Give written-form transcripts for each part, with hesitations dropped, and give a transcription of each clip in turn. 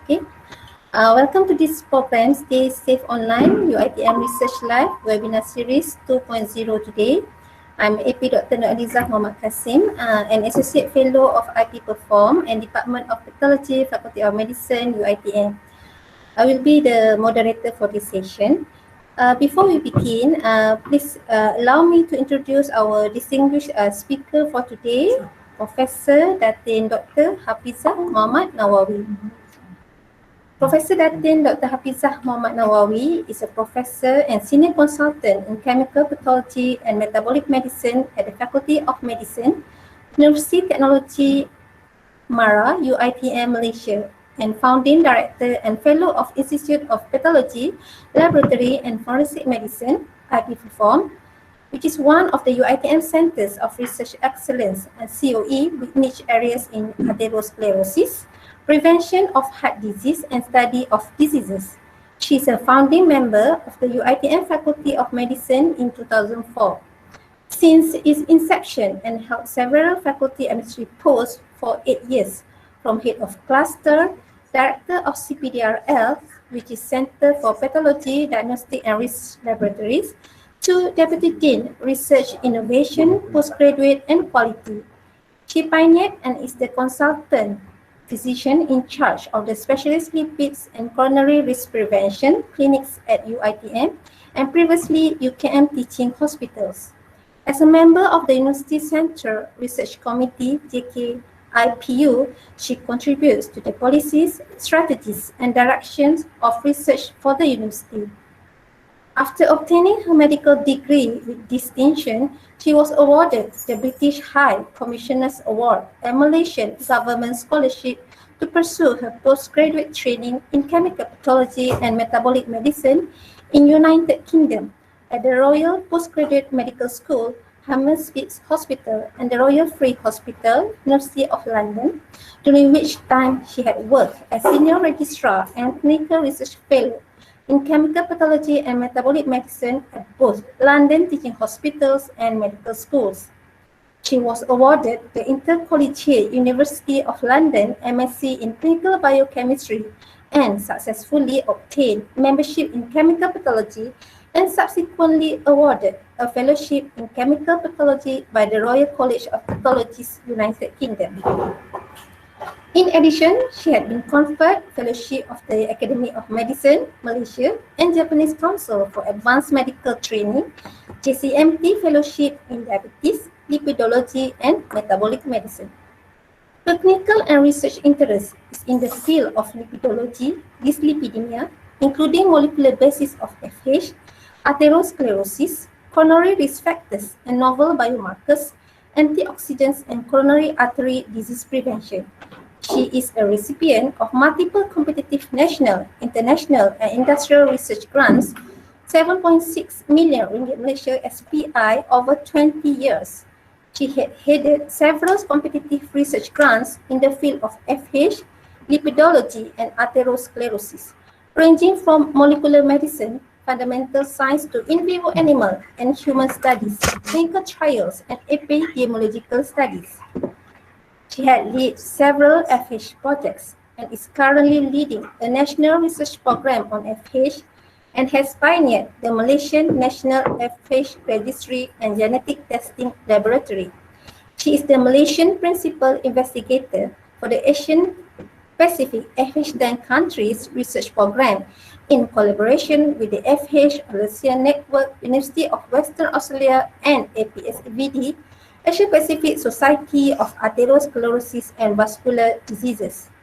Okay. Welcome to this program, Stay Safe Online, UITM Research Live Webinar Series 2.0 today. I'm AP Dr. Hapizah Muhammad Kasim, an Associate Fellow of I-PPerForM and Department of Pathology, Faculty of Medicine, UITM. I will be the moderator for this session. Before we begin, please allow me to introduce our distinguished speaker for today, Professor Datin Dr. Hapizah Muhammad Nawawi. Professor Datin Dr. Hapizah Muhammad Nawawi is a professor and senior consultant in chemical pathology and metabolic medicine at the Faculty of Medicine, University Technology MARA, UITM Malaysia, and founding director and fellow of Institute of Pathology, Laboratory and Forensic Medicine, I-PPerForM, which is one of the UITM Centers of Research Excellence and COE with niche areas in atherosclerosis, prevention of heart disease and study of diseases. She is a founding member of the UITM Faculty of Medicine in 2004. Since its inception and held several faculty administrative posts for 8 years, from head of cluster, director of CPDRL, which is Center for Pathology, Diagnostic and Research Laboratories, to Deputy Dean, Research Innovation, Postgraduate and Quality. She pioneered and is the consultant physician in charge of the specialist lipids and coronary risk prevention clinics at UITM and previously UKM teaching hospitals. As a member of the University Central Research Committee, JKIPU, she contributes to the policies, strategies, and directions of research for the university. After obtaining her medical degree with distinction, she was awarded the British High Commissioner's Award and Malaysian government scholarship to pursue her postgraduate training in chemical pathology and metabolic medicine in United Kingdom at the Royal Postgraduate Medical School, Hammersmith Hospital and the Royal Free Hospital, University of London, during which time she had worked as Senior Registrar and Clinical Research Fellow in chemical pathology and metabolic medicine at both London teaching hospitals and medical schools. She was awarded the Intercollegiate University of London MSc in Clinical Biochemistry and successfully obtained membership in chemical pathology and subsequently awarded a fellowship in chemical pathology by the Royal College of Pathologists, United Kingdom. In addition, she had been conferred fellowship of the Academy of Medicine, Malaysia, and Japanese Council for Advanced Medical Training, JCMT Fellowship in Diabetes, Lipidology, and Metabolic Medicine. Her clinical and research interest is in the field of lipidology, dyslipidemia, including molecular basis of FH, atherosclerosis, coronary risk factors, and novel biomarkers, antioxidants, and coronary artery disease prevention. She is a recipient of multiple competitive national, international, and industrial research grants, 7.6 million ringgit Malaysia SPI over 20 years. She had headed several competitive research grants in the field of FH, lipidology, and atherosclerosis, ranging from molecular medicine, fundamental science to in vivo animal and human studies, clinical trials, and epidemiological studies. She had led several FH projects and is currently leading a national research program on FH and has pioneered the Malaysian National FH Registry and Genetic Testing Laboratory. She is the Malaysian Principal Investigator for the Asian Pacific FH10 Countries Research Program in collaboration with the FH Malaysia Network, University of Western Australia, and APSVD, Asia Pacific Society of Atherosclerosis and Vascular Diseases.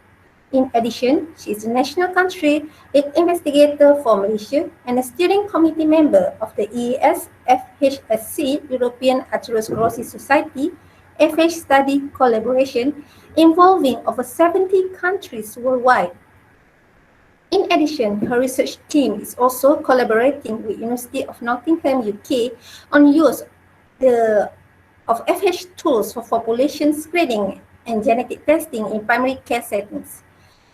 In addition, she is a national country lead investigator for Malaysia and a steering committee member of the EAS FHSC European Atherosclerosis Society FH study collaboration involving over 70 countries worldwide. In addition, her research team is also collaborating with University of Nottingham, UK on use of FH tools for population screening and genetic testing in primary care settings.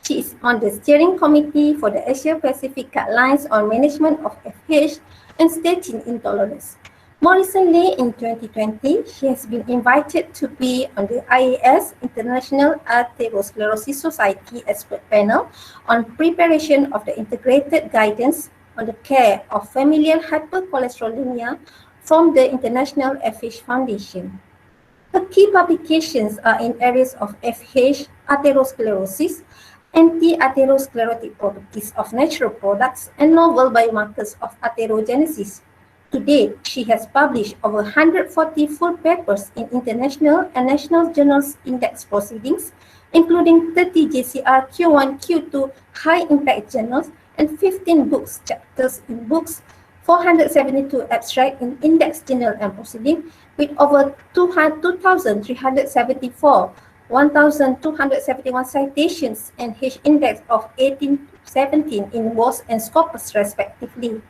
She is on the steering committee for the Asia Pacific Guidelines on Management of FH and Statin Intolerance. More recently, in 2020, she has been invited to be on the IAS International Atherosclerosis Society expert panel on preparation of the integrated guidance on the care of familial hypercholesterolemia from the International FH Foundation. Her key publications are in areas of FH, atherosclerosis, anti-atherosclerotic properties of natural products, and novel biomarkers of atherogenesis. To date, she has published over 140 full papers in international and national journals index proceedings, including 30 JCR Q1, Q2 high-impact journals, and 15 books chapters in books, 472 abstracts in index journal and proceeding, with over 2,374, 1,271 citations, and H index of 18 to 17 in WAS and Scopus respectively.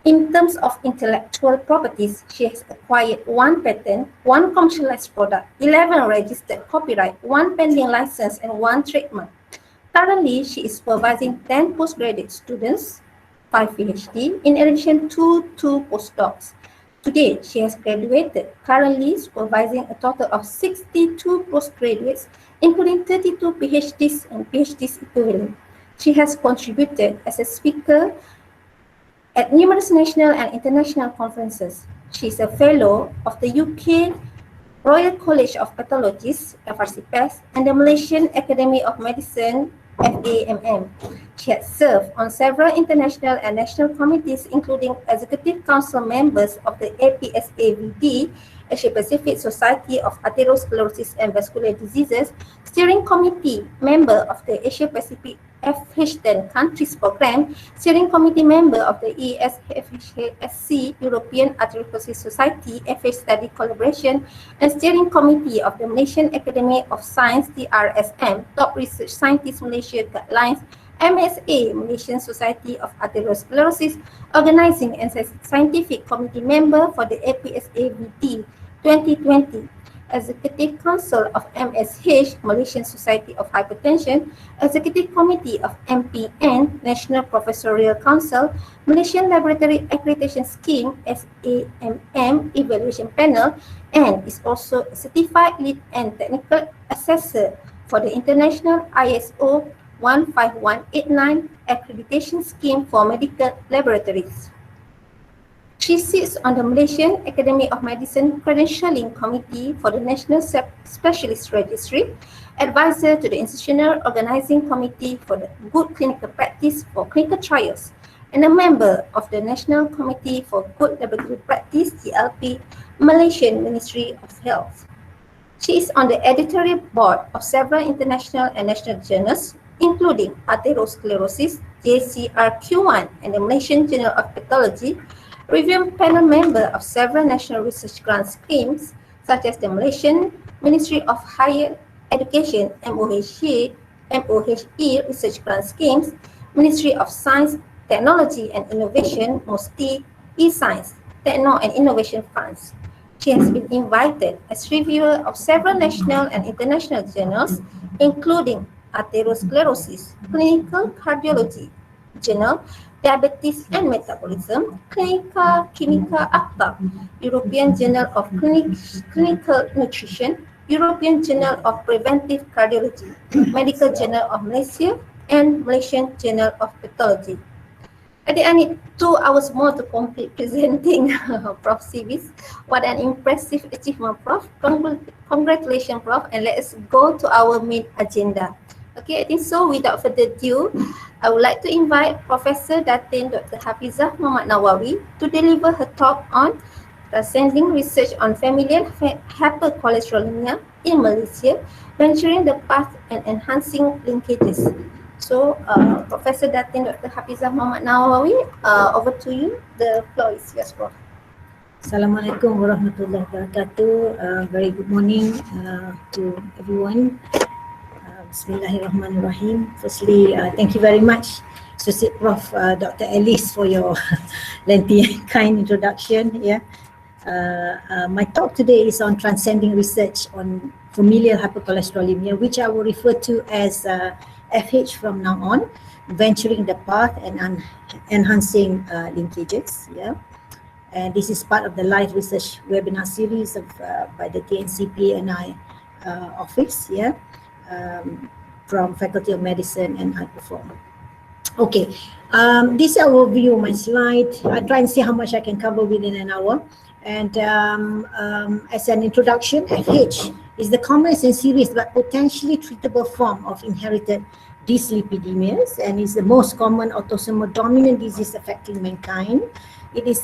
In terms of intellectual properties, she has acquired 1 patent, 1 commercialized product, 11 registered copyright, 1 pending license, and 1 trademark. Currently, she is supervising 10 postgraduate students, 5 PhD, in addition to 2 postdocs. Today, she has graduated, currently supervising a total of 62 postgraduates, including 32 PhDs and PhDs equivalent. She has contributed as a speaker at numerous national and international conferences. She is a fellow of the UK Royal College of Pathologists, FRCPAS, and the Malaysian Academy of Medicine, FAMM. She has served on several international and national committees, including Executive Council members of the APSAVD, Asia Pacific Society of Atherosclerosis and Vascular Diseases, Steering Committee member of the Asia Pacific FH10 Countries Program, Steering Committee member of the ESFHSC European Atherosclerosis Society FH Study Collaboration, and Steering Committee of the Malaysian Academy of Science TRSM Top Research Scientist Malaysia Guidelines, MSA Malaysian Society of Atherosclerosis Organizing and Scientific Committee member for the APSAVD 2020, Executive Council of MSH, Malaysian Society of Hypertension, Executive Committee of MPN, National Professorial Council, Malaysian Laboratory Accreditation Scheme, SAMM Evaluation Panel, and is also a Certified Lead and Technical Assessor for the International ISO 15189 Accreditation Scheme for Medical Laboratories. She sits on the Malaysian Academy of Medicine Credentialing Committee for the National Specialist Registry, advisor to the Institutional Organizing Committee for the Good Clinical Practice for Clinical Trials, and a member of the National Committee for Good Laboratory Practice, GLP, Malaysian Ministry of Health. She is on the editorial board of several international and national journals, including Atherosclerosis, JCR Q1, and the Malaysian Journal of Pathology, review panel member of several national research grant schemes, such as the Malaysian Ministry of Higher Education, MOHE research grant schemes, Ministry of Science, Technology and Innovation, MOSTI, eScience, Techno and Innovation Funds. She has been invited as reviewer of several national and international journals, including Atherosclerosis, Clinical Cardiology Journal, Diabetes and Metabolism, Clinica Chimica Acta, European Journal of Clinical Nutrition, European Journal of Preventive Cardiology, Medical Journal of Malaysia, and Malaysian Journal of Pathology. I think I need 2 hours more to complete presenting Prof. CVs. What an impressive achievement, Prof. Congratulations, Prof. And let's go to our main agenda. Okay, I think so. Without further ado, I would like to invite Professor Datin Dr. Hapizah Mohd Nawawi to deliver her talk on Transcending Research on Familial Hypercholesterolaemia in Malaysia, Venturing the Path and Enhancing Linkages. So, Professor Datin Dr. Hapizah Mohd Nawawi, over to you. The floor is yours, Prof. Assalamualaikum warahmatullahi wabarakatuh. Very good morning to everyone. Bismillahirrahmanirrahim. Firstly, thank you very much, Associate Prof. Dr. Alice, for your lengthy and kind introduction. Yeah, my talk today is on transcending research on familial hypercholesterolemia, which I will refer to as FH from now on, venturing the path and enhancing linkages. Yeah. And this is part of the live research webinar series of by the TNCP and I office, from Faculty of Medicine and I-PPerForM. Okay, this is an overview of my slide. I try and see how much I can cover within an hour. And as an introduction, FH is the commonest and serious but potentially treatable form of inherited dyslipidemias, and is the most common autosomal dominant disease affecting mankind. It is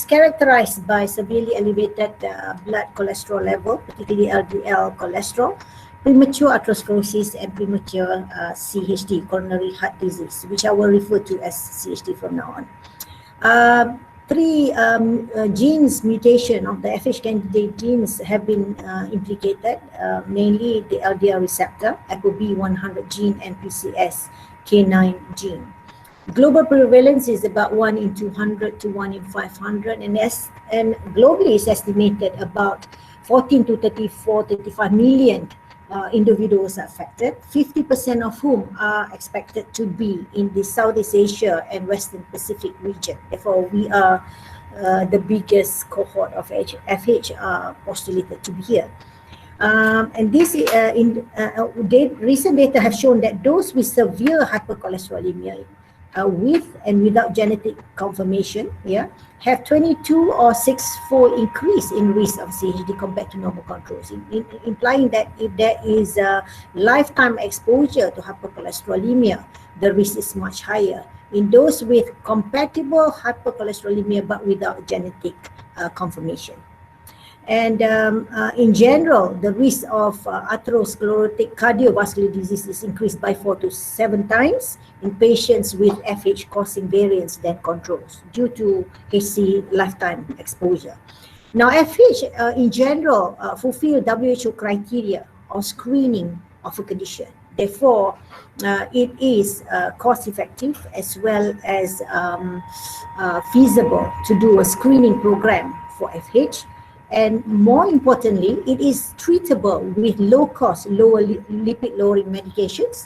characterized by severely elevated blood cholesterol level, particularly LDL cholesterol, premature atherosclerosis, and premature CHD, coronary heart disease, which I will refer to as CHD from now on. Three genes mutation of the FH candidate genes have been implicated, mainly the LDL receptor, ApoB100 gene, and PCSK9 gene. Global prevalence is about 1 in 200 to 1 in 500, and globally is estimated about 14 to 35 million individuals affected, 50% of whom are expected to be in the Southeast Asia and Western Pacific region. Therefore, we are the biggest cohort of FH postulated to be here. And this recent data have shown that those with severe hypercholesterolemia, with and without genetic confirmation, have 22 or 6-fold increase in risk of CHD compared to normal controls, implying that if there is a lifetime exposure to hypercholesterolemia, the risk is much higher in those with compatible hypercholesterolemia but without genetic confirmation. And in general, the risk of atherosclerotic cardiovascular disease is increased by 4 to 7 times in patients with FH causing variants than controls due to HC lifetime exposure. Now, FH in general fulfill WHO criteria of screening of a condition. Therefore, it is cost effective as well as feasible to do a screening program for FH. And more importantly, it is treatable with low-cost, lower lipid-lowering medications,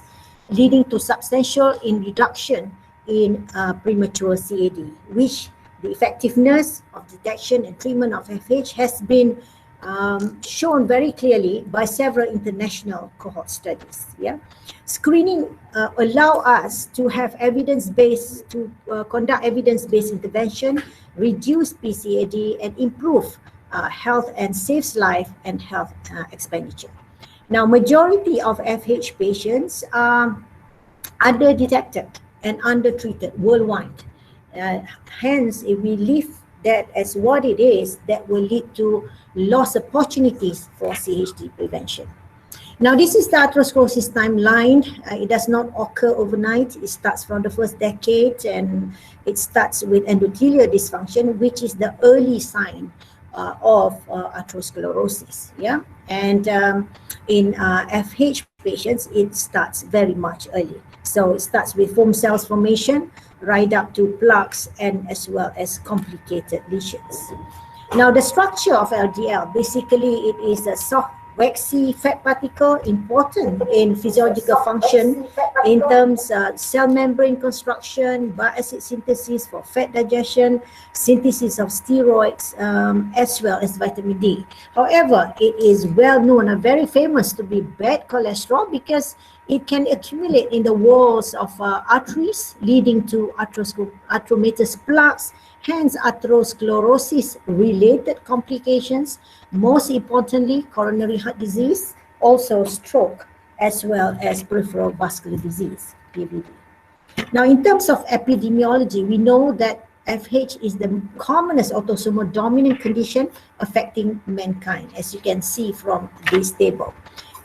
leading to substantial reduction in premature CAD, which the effectiveness of detection and treatment of FH has been shown very clearly by several international cohort studies. Screening allow us to have evidence-based, to conduct evidence-based intervention, reduce PCAD, and improve health and saves life and health expenditure. Now, majority of FH patients are under-detected and under-treated worldwide. Hence, if we leave that as what it is, that will lead to lost opportunities for CHD prevention. Now, this is the atherosclerosis timeline. It does not occur overnight. It starts from the first decade, and it starts with endothelial dysfunction, which is the early sign of atherosclerosis. And in FH patients, it starts very much early. So it starts with foam cells formation right up to plaques and as well as complicated lesions. Now, the structure of LDL, basically it is a soft waxy fat particle, important in physiological function in terms of cell membrane construction, bile acid synthesis for fat digestion, synthesis of steroids, as well as vitamin D. However, it is well known and very famous to be bad cholesterol because it can accumulate in the walls of arteries, leading to atheromatous plaques, hence atherosclerosis-related complications, most importantly, coronary heart disease, also stroke, as well as peripheral vascular disease, PVD. Now, in terms of epidemiology, we know that FH is the commonest autosomal dominant condition affecting mankind, as you can see from this table.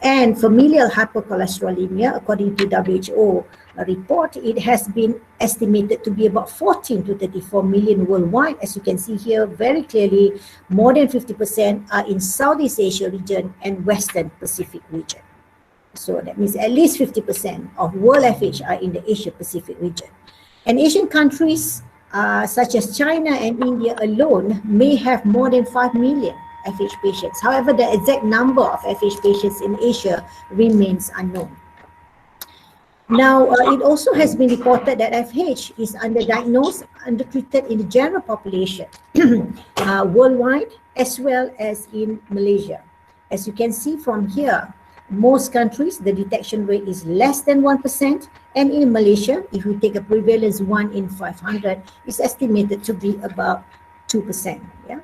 And familial hypercholesterolemia, according to WHO report, it has been estimated to be about 14 to 34 million worldwide. As you can see here very clearly, more than 50% are in Southeast Asia region and Western Pacific region. So that means at least 50% of world FH are in the Asia Pacific region. And Asian countries such as China and India alone may have more than 5 million FH patients. However, the exact number of FH patients in Asia remains unknown. Now, it also has been reported that FH is underdiagnosed, undertreated in the general population worldwide as well as in Malaysia. As you can see from here, most countries, the detection rate is less than 1%, and in Malaysia, if we take a prevalence 1 in 500, it's estimated to be about 2%. Yeah.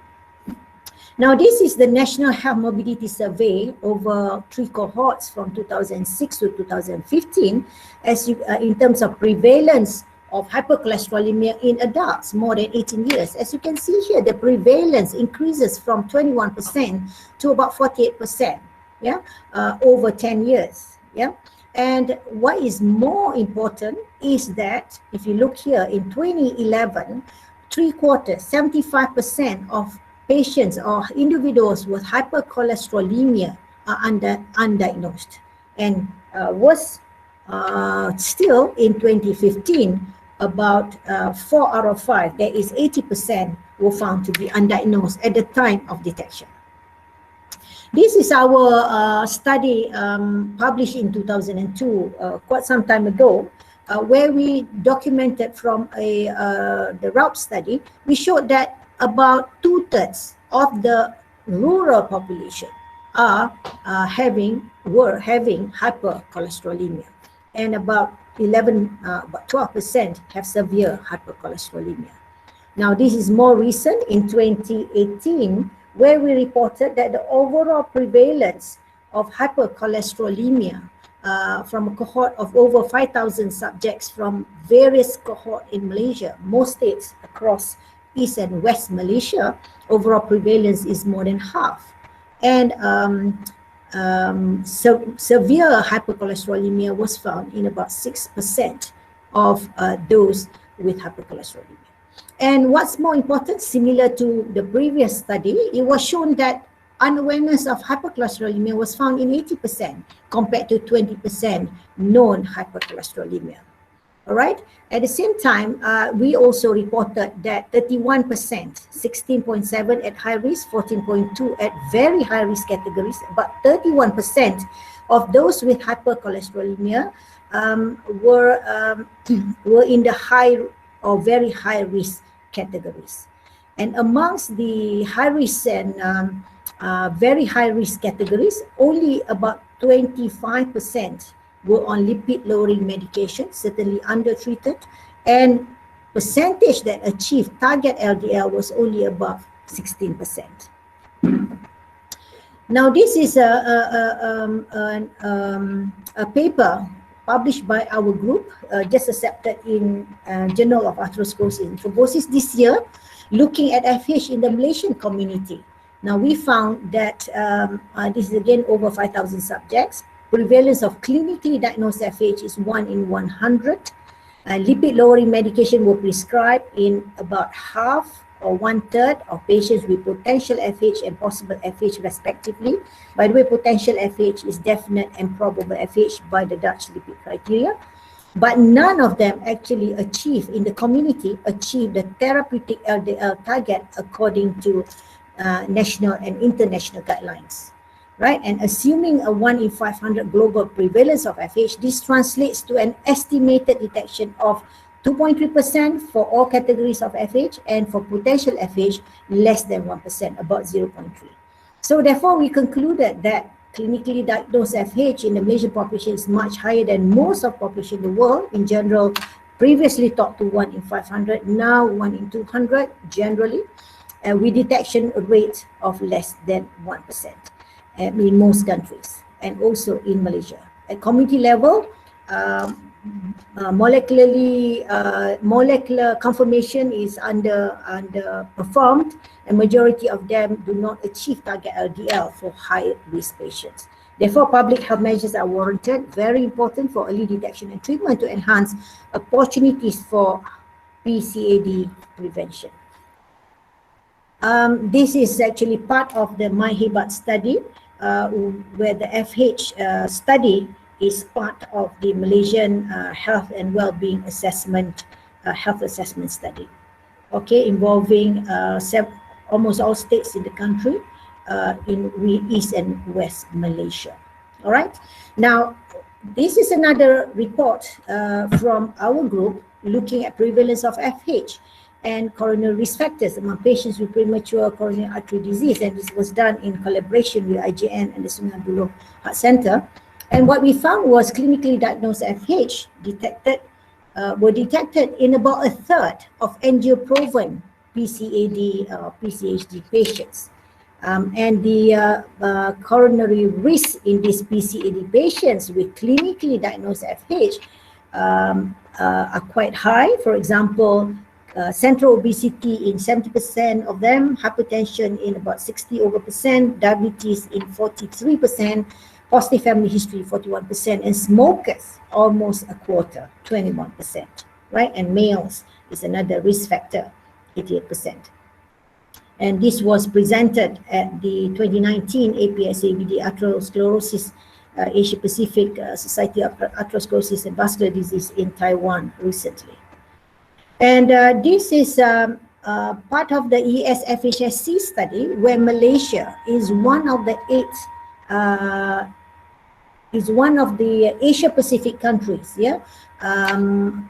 Now, this is the National Health Morbidity Survey over 3 cohorts from 2006 to 2015, as you, in terms of prevalence of hypercholesterolemia in adults more than 18 years. As you can see here, the prevalence increases from 21% to about 48%, yeah, over 10 years. Yeah. And what is more important is that if you look here in 2011, 3/4, 75% of patients or individuals with hypercholesterolemia are undiagnosed. And worse still, in 2015, about 4 out of 5, that is 80%, were found to be undiagnosed at the time of detection. This is our study published in 2002, quite some time ago, where we documented from the RAUP study. We showed that about 2/3 of the rural population were having hypercholesterolemia, and about 12% have severe hypercholesterolemia. Now, this is more recent in 2018, where we reported that the overall prevalence of hypercholesterolemia from a cohort of over 5,000 subjects from various cohorts in Malaysia, most states across East and West Malaysia, overall prevalence is more than half. And severe hypercholesterolemia was found in about 6% of those with hypercholesterolemia. And what's more important, similar to the previous study, it was shown that unawareness of hypercholesterolemia was found in 80% compared to 20% known hypercholesterolemia. All right. At the same time, we also reported that 31%, 16.7 at high risk, 14.2 at very high risk categories, but 31% of those with hypercholesterolemia were in the high or very high risk categories. And amongst the high risk and very high risk categories, only about 25% were on lipid lowering medication, certainly undertreated, and percentage that achieved target LDL was only above 16%. Now, this is a paper published by our group, just accepted in Journal of Atherosclerosis and Thrombosis this year, looking at FH in the Malaysian community. Now, we found that this is again over 5,000 subjects. Prevalence of clinically diagnosed FH is 1 in 100. Lipid lowering medication were prescribed in about half or 1/3 of patients with potential FH and possible FH respectively. By the way, potential FH is definite and probable FH by the Dutch lipid criteria. But none of them actually achieved in the community, achieved the therapeutic LDL target according to national and international guidelines. Right, and assuming a 1 in 500 global prevalence of FH, this translates to an estimated detection of 2.3% for all categories of FH, and for potential FH, less than 1%, about 0.3. So therefore, we concluded that clinically diagnosed FH in the Malaysian population is much higher than most of the population in the world. In general, previously thought to 1 in 500, now 1 in 200 generally, with detection rate of less than 1%. In most countries, and also in Malaysia. At community level, molecular confirmation is underperformed, and majority of them do not achieve target LDL for high risk patients. Therefore, public health measures are warranted, very important for early detection and treatment to enhance opportunities for PCAD prevention. This is actually part of the My Hebat study, where the FH study is part of the Malaysian Health and Wellbeing Assessment, Health Assessment Study. Okay, involving almost all states in the country, in East and West Malaysia. All right. Now, This is another report from our group looking at prevalence of FH and coronary risk factors among patients with premature coronary artery disease, and this was done in collaboration with IJN and the Sungai Buloh Heart Centre. And what we found was clinically diagnosed FH were detected in about a third of angioproven PCAD, PCHD patients. And the coronary risk in these PCAD patients with clinically diagnosed FH are quite high. For example, central obesity in 70% of them, hypertension in about 60%, diabetes in 43%, positive family history 41%, and smokers almost a quarter, 21%, right? And males is another risk factor, 88%. And this was presented at the 2019 APSABD Atherosclerosis Asia Pacific Society of Atherosclerosis and Vascular Disease in Taiwan recently. And this is part of the ES-FHSC study, where Malaysia is one of the Asia Pacific countries,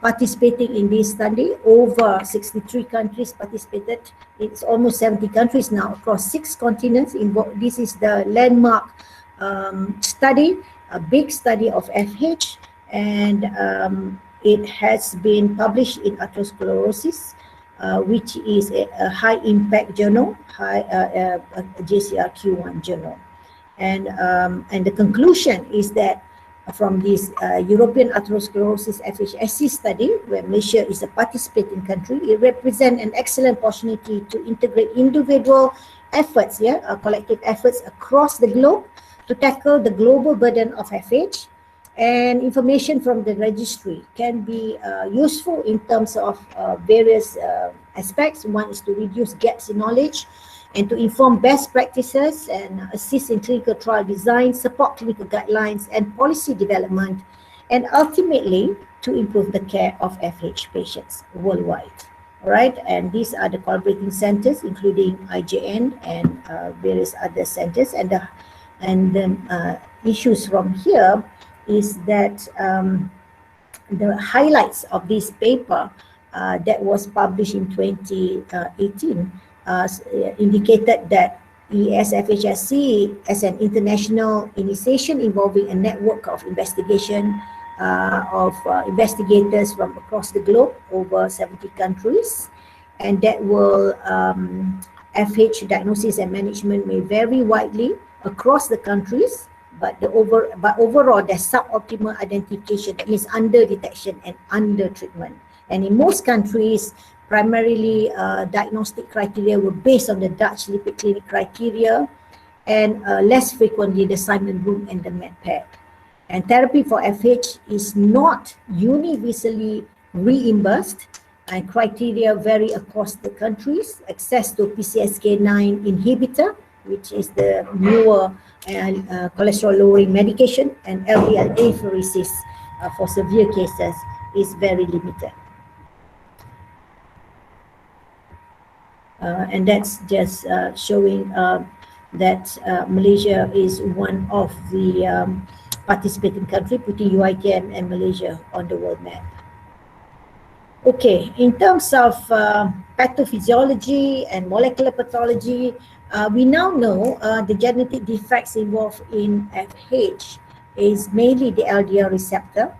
participating in this study. Over 63 countries participated. It's almost 70 countries now across 6 continents. This is the landmark study, a big study of FH, and it has been published in Atherosclerosis, which is a high impact journal, a JCRQ1 journal. And the conclusion is that from this European Atherosclerosis FHSC study, where Malaysia is a participating country, it represents an excellent opportunity to integrate individual efforts, collective efforts across the globe to tackle the global burden of FH. And information from the registry can be useful in terms of various aspects. One is to reduce gaps in knowledge and to inform best practices and assist in clinical trial design, support clinical guidelines and policy development, and ultimately to improve the care of FH patients worldwide. All right, and these are the collaborating centers, including IJN and various other centers. And the issues from here is that the highlights of this paper that was published in 2018 indicated that ES-FHSC, as an international initiation involving a network of investigation of investigators from across the globe, over 70 countries, and that will FH diagnosis and management may vary widely across the countries, but overall there's suboptimal identification, that means under detection and under treatment. And in most countries, primarily diagnostic criteria were based on the Dutch lipid clinic criteria, and less frequently the Simon Room and the MedPAD. And therapy for FH is not universally reimbursed, and criteria vary across the countries. Access to PCSK9 inhibitor, which is the newer cholesterol lowering medication, and LDL apheresis for severe cases is very limited. And that's just showing that Malaysia is one of the participating countries, putting UITM and Malaysia on the world map. Okay, in terms of pathophysiology and molecular pathology, we now know the genetic defects involved in FH is mainly the LDL receptor,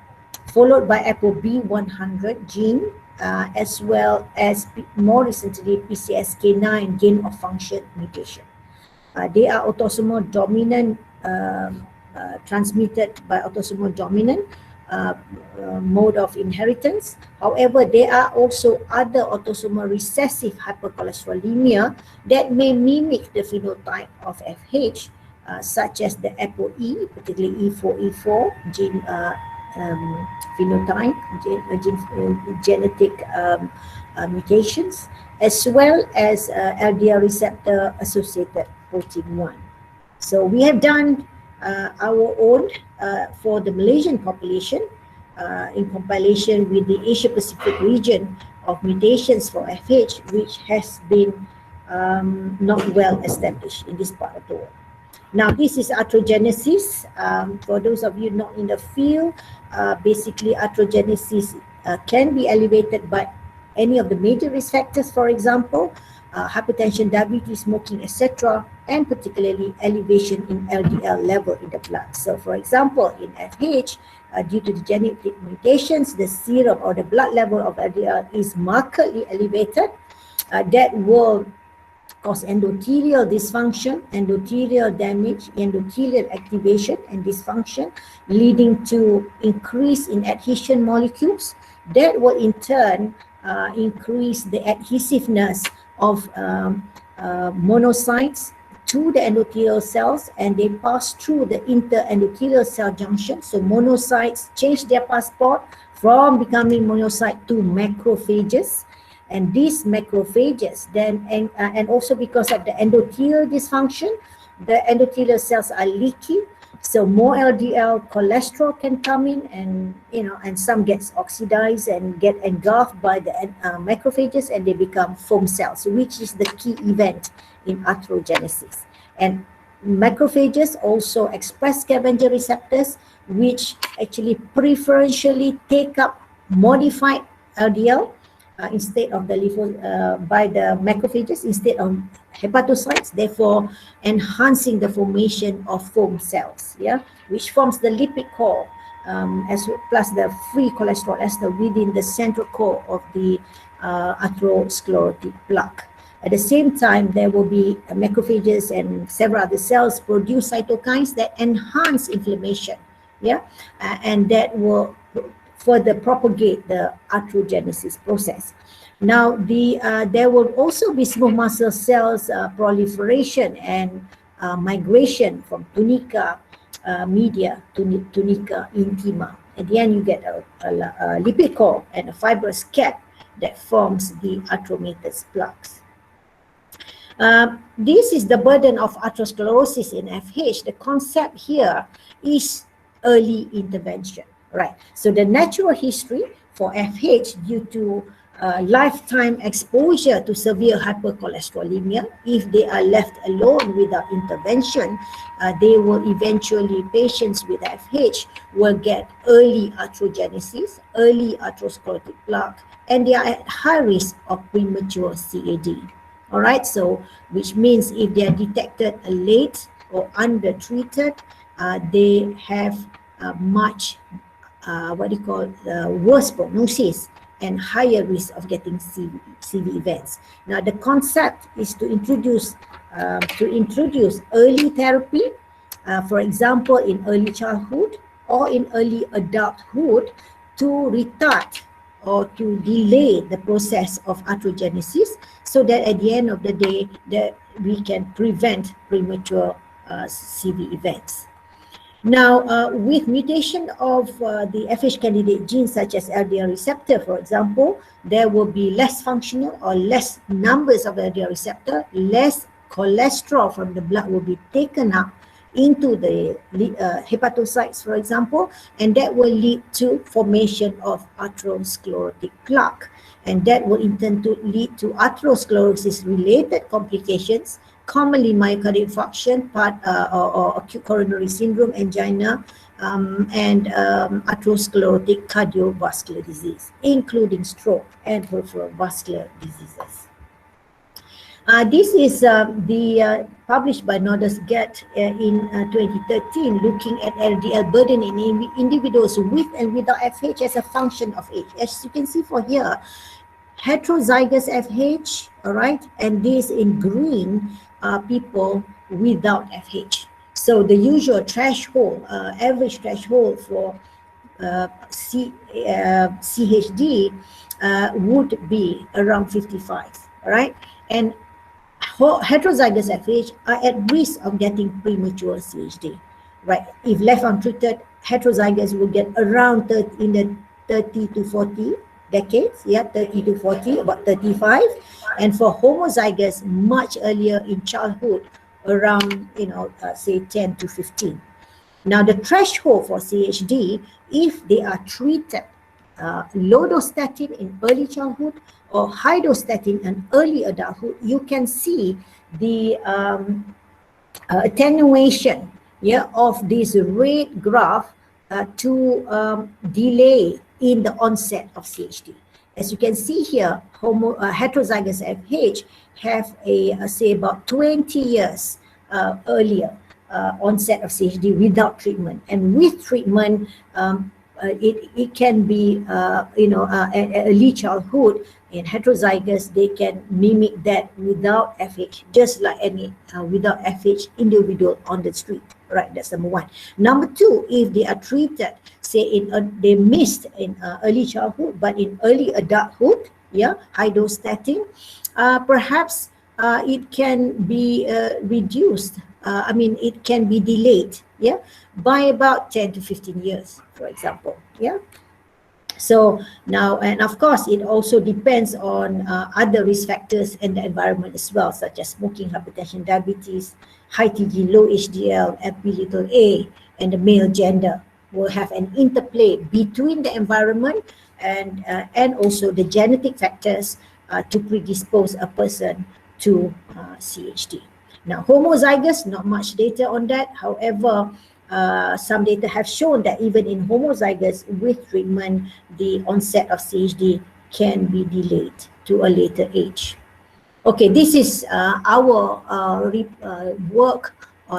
followed by ApoB100 gene, as well as more recently PCSK9 gain of function mutation. They are autosomal dominant, transmitted by autosomal dominant mode of inheritance. However, there are also other autosomal recessive hypercholesterolemia that may mimic the phenotype of FH, such as the ApoE, particularly E4E4 gene phenotype, genetic mutations, as well as LDL receptor associated protein 1. So we have done our own for the Malaysian population in compilation with the Asia Pacific region of mutations for FH, which has been not well established in this part of the world. Now, this is arthrogenesis. For those of you not in the field, basically arthrogenesis can be elevated by any of the major risk factors, for example, hypertension, diabetes, smoking, etc., and particularly elevation in LDL level in the blood. So, for example, in FH, due to the genetic mutations, the serum or the blood level of LDL is markedly elevated. That will cause endothelial dysfunction, endothelial damage, endothelial activation and dysfunction, leading to increase in adhesion molecules. That will in turn increase the adhesiveness of monocytes to the endothelial cells, and they pass through the interendothelial cell junction. So monocytes change their passport from becoming monocyte to macrophages. And these macrophages then, and also because of the endothelial dysfunction, the endothelial cells are leaky. So more LDL cholesterol can come in, and and some gets oxidized and get engulfed by the macrophages, and they become foam cells, which is the key event in arthrogenesis. And macrophages also express scavenger receptors, which actually preferentially take up modified LDL instead of the by the macrophages instead of hepatocytes, therefore enhancing the formation of foam cells, which forms the lipid core, plus the free cholesterol ester within the central core of the atherosclerotic plaque. At the same time, there will be macrophages and several other cells produce cytokines that enhance inflammation, and that will further propagate the arthrogenesis process. Now, there will also be smooth muscle cells proliferation and migration from tunica media to tunica intima. At the end, you get a lipid core and a fibrous cap that forms the arthromatous plaques. This is the burden of atherosclerosis in FH. The concept here is early intervention. Right. So the natural history for FH due to lifetime exposure to severe hypercholesterolemia, if they are left alone without intervention, they will eventually, patients with FH will get early arthrogenesis, early atherosclerotic plaque, and they are at high risk of premature CAD. All right. So which means if they are detected late or undertreated, they have much worse prognosis and higher risk of getting CV events. Now, the concept is to introduce early therapy, for example, in early childhood or in early adulthood, to retard or to delay the process of arthrogenesis, so that at the end of the day, that we can prevent premature CV events. Now, with mutation of the FH candidate genes such as LDL receptor, for example, there will be less functional or less numbers of LDL receptor, less cholesterol from the blood will be taken up into the hepatocytes, for example, and that will lead to formation of atherosclerotic plaque. And that will in turn to lead to atherosclerosis-related complications, commonly myocardial infarction, or acute coronary syndrome, angina, and atherosclerotic cardiovascular disease, including stroke and peripheral vascular diseases. This is published by Nordesgat in 2013, looking at LDL burden in individuals with and without FH as a function of age. As you can see for here, heterozygous FH, all right, and this in green are people without FH. So the usual threshold, average threshold for CHD would be around 55, all right? And heterozygous FH are at risk of getting premature CHD, right? If left untreated, heterozygous will get around in the 30 to 40 decades, 30 to 40, about 35. And for homozygous, much earlier in childhood, around, say 10 to 15. Now, the threshold for CHD, if they are treated low dose statin in early childhood or high dose statin in early adulthood, you can see the attenuation, of this red graph to delay in the onset of CHD. As you can see here, heterozygous FH have say about 20 years earlier onset of CHD without treatment, and with treatment, it can be early childhood. In heterozygous, they can mimic that without FH, just like any without FH individual on the street. Right, that's number one. Number two, if they are treated, say they missed in early childhood, but in early adulthood, high dose statin, perhaps it can be reduced. It can be delayed, by about 10 to 15 years, for example, So now, and of course, it also depends on other risk factors in the environment as well, such as smoking, hypertension, diabetes, high TG, low HDL, Lp(a), and the male gender will have an interplay between the environment and also the genetic factors to predispose a person to CHD. Now, homozygous, not much data on that. However, some data have shown that even in homozygous with treatment, the onset of CHD can be delayed to a later age. Okay, this is our work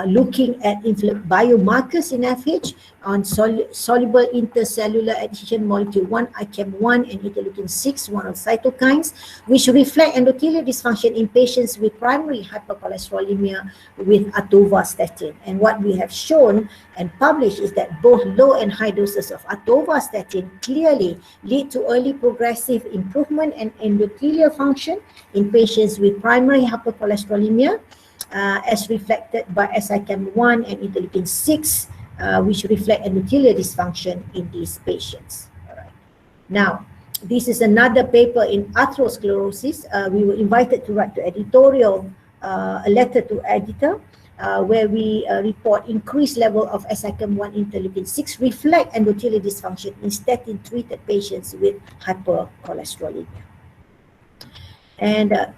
looking at biomarkers in FH on soluble intercellular adhesion molecule 1, ICAM1, and interleukin-6, one of cytokines, which reflect endothelial dysfunction in patients with primary hypercholesterolemia with atorvastatin. And what we have shown and published is that both low and high doses of atorvastatin clearly lead to early progressive improvement in endothelial function in patients with primary hypercholesterolemia, as reflected by SICAM1 and interleukin-6, which reflect endothelial dysfunction in these patients. All right. Now, this is another paper in atherosclerosis. We were invited to write the editorial, a letter to editor, where we report increased level of SICAM1 interleukin-6 reflect endothelial dysfunction in statin-treated patients with hypercholesterolemia. And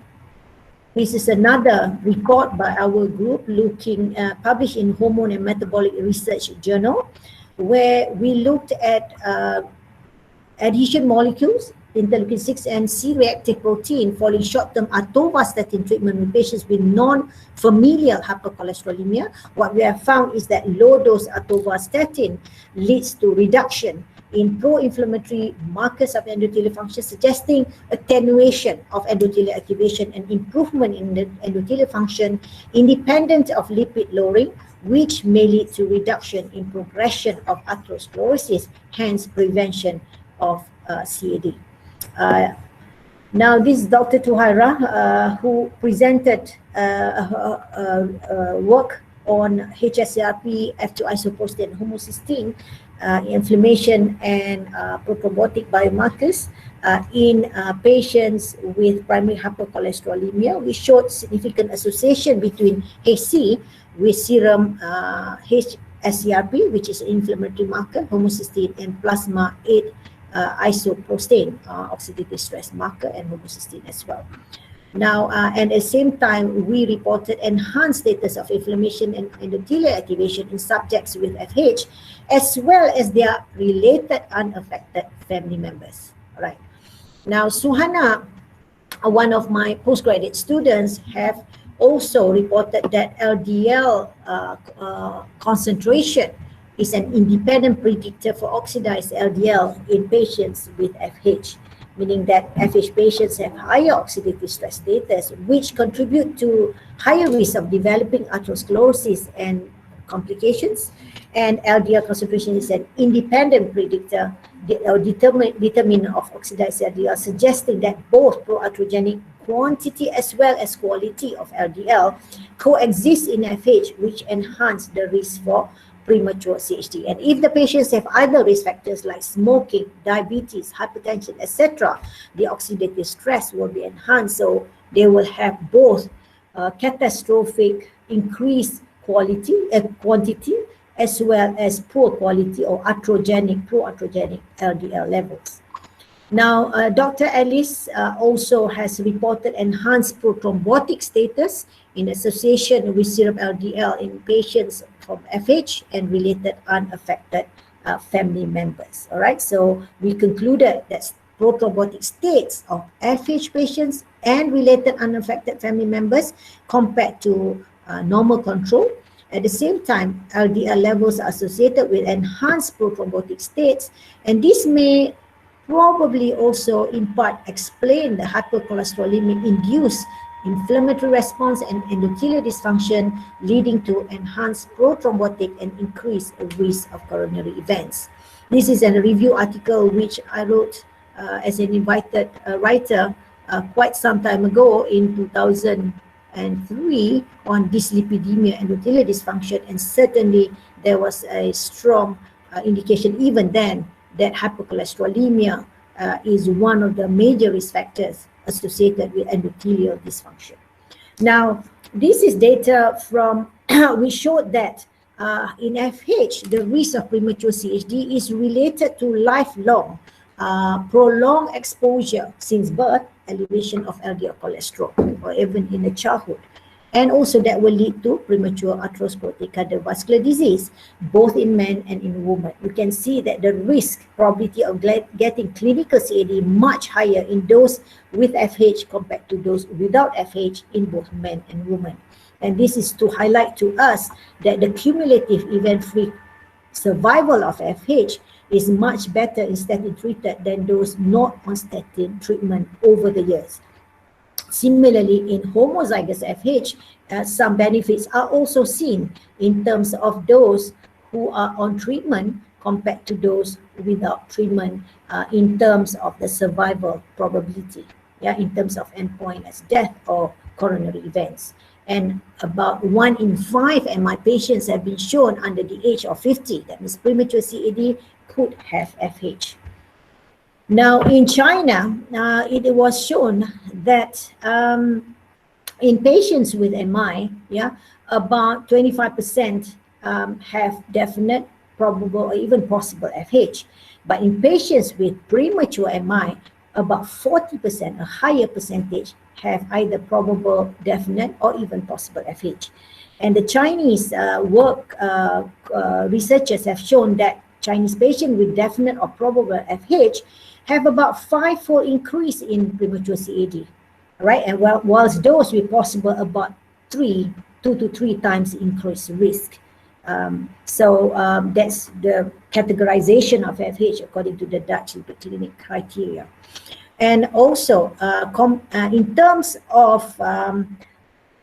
this is another report by our group looking, published in Hormone and Metabolic Research Journal, where we looked at adhesion molecules, interleukin-6 and C-reactive protein following short-term atorvastatin treatment in patients with non-familial hypercholesterolemia. What we have found is that low-dose atorvastatin leads to reduction in pro-inflammatory markers of endothelial function, suggesting attenuation of endothelial activation and improvement in the endothelial function independent of lipid lowering, which may lead to reduction in progression of atherosclerosis, hence prevention of CAD. Now, this is Dr. Tuhaira, who presented work on HSCRP, F2 isoprostane, and homocysteine, inflammation and prothrombotic biomarkers in patients with primary hypercholesterolemia. We showed significant association between HC with serum HSCRP, which is an inflammatory marker, homocysteine, and plasma 8 isoprostane, oxidative stress marker, and homocysteine as well. Now, and at the same time, we reported enhanced status of inflammation and endothelial activation in subjects with FH, as well as their related unaffected family members. All right. Now, Suhana, one of my postgraduate students, have also reported that LDL concentration is an independent predictor for oxidized LDL in patients with FH, meaning that FH patients have higher oxidative stress status, which contribute to higher risk of developing atherosclerosis and complications. And LDL concentration is an independent predictor or determinant of oxidized LDL, suggesting that both pro-atherogenic quantity as well as quality of LDL coexist in FH, which enhance the risk for premature CHD. And if the patients have other risk factors like smoking, diabetes, hypertension, etc., the oxidative stress will be enhanced, so they will have both catastrophic increased quantity as well as poor quality or pro-atherogenic LDL levels. Now, Dr. Ellis also has reported enhanced prothrombotic status in association with serum LDL in patients from FH and related unaffected family members. All right, so we concluded that prothrombotic states of FH patients and related unaffected family members compared to normal control. At the same time, LDL levels are associated with enhanced prothrombotic states, and this may probably also in part explain the hypercholesterolemia induced inflammatory response and endothelial dysfunction, leading to enhanced prothrombotic and increased risk of coronary events. This is a review article which I wrote as an invited writer quite some time ago in 2003 on dyslipidemia and endothelial dysfunction, and certainly there was a strong indication even then that hypercholesterolemia is one of the major risk factors associated with endothelial dysfunction. Now, this is data from we showed that in FH, the risk of premature CHD is related to lifelong prolonged exposure since birth, elevation of LDL cholesterol, or even in the childhood. And also that will lead to premature atherosclerotic cardiovascular disease, both in men and in women. You can see that the risk probability of getting clinical CAD much higher in those with FH compared to those without FH in both men and women. And this is to highlight to us that the cumulative event-free survival of FH is much better in statin treated than those not on statin treatment over the years. Similarly, in homozygous FH, some benefits are also seen in terms of those who are on treatment compared to those without treatment in terms of the survival probability, in terms of endpoint as death or coronary events. And about 1 in 5 MI patients have been shown under the age of 50, that means premature CAD, could have FH. Now, in China, it was shown that in patients with MI, about 25% have definite, probable, or even possible FH. But in patients with premature MI, about 40%, a higher percentage, have either probable, definite, or even possible FH. And the Chinese researchers have shown that Chinese patients with definite or probable FH have about 5-fold increase in premature CAD, right? And whilst those with possible about 2 to 3 times increased risk. So that's the categorization of FH according to the Dutch lipid clinic criteria. And also, in terms of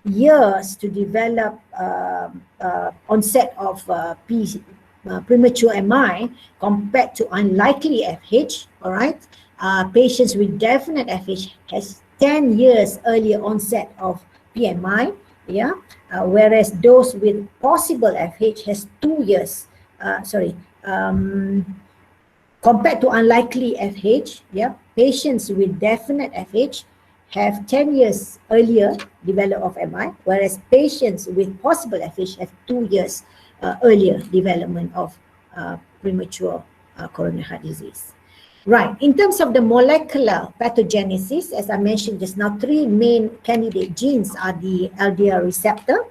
years to develop onset of premature MI compared to unlikely FH, all right? Patients with definite FH has 10 years earlier onset of PMI, whereas those with possible FH has 2 years, compared to unlikely FH, patients with definite FH have 10 years earlier development of MI, whereas patients with possible FH have 2 years earlier development of premature coronary heart disease. Right, in terms of the molecular pathogenesis, as I mentioned just now, 3 main candidate genes are the LDL receptor,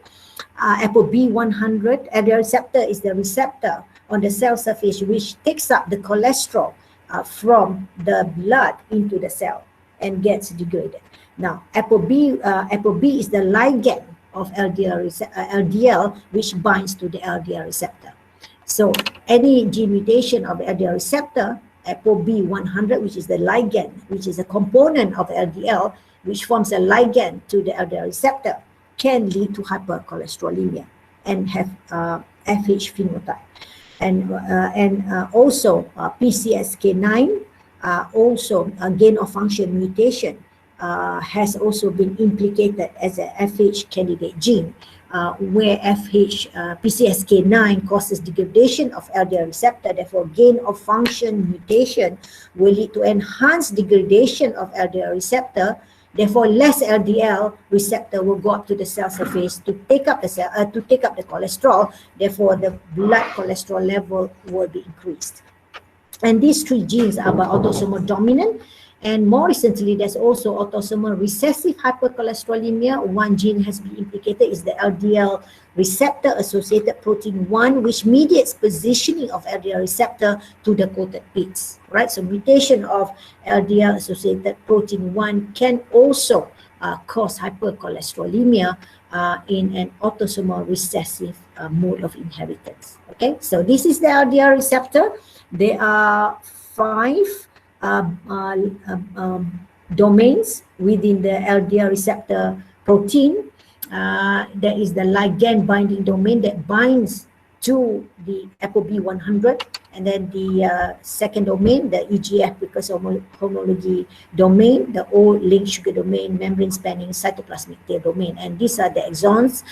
ApoB100. LDL receptor is the receptor on the cell surface which takes up the cholesterol from the blood into the cell and gets degraded. Now, ApoB is the ligand of LDL which binds to the LDL receptor. So any gene mutation of LDL receptor, ApoB100, which is the ligand, which is a component of LDL, which forms a ligand to the LDL receptor, can lead to hypercholesterolemia and have FH phenotype. And also PCSK9, also a gain of function mutation, has also been implicated as a FH candidate gene, where PCSK9 causes degradation of LDL receptor, therefore gain of function mutation will lead to enhanced degradation of LDL receptor, therefore less LDL receptor will go up to the cell surface to take up the cholesterol, therefore the blood cholesterol level will be increased. And these three genes are by autosomal dominant. And more recently, there's also autosomal recessive hypercholesterolemia. One gene has been implicated, is the LDL receptor associated protein 1, which mediates positioning of LDL receptor to the coated pits, right? So mutation of LDL associated protein 1 can also cause hypercholesterolemia in an autosomal recessive mode of inheritance. Okay, so this is the LDL receptor. There are 5 domains within the LDL receptor protein. There is the ligand binding domain that binds to the ApoB100, and then the second domain, the EGF precursor homology domain, the O link sugar domain, membrane spanning cytoplasmic tail domain, and these are the exons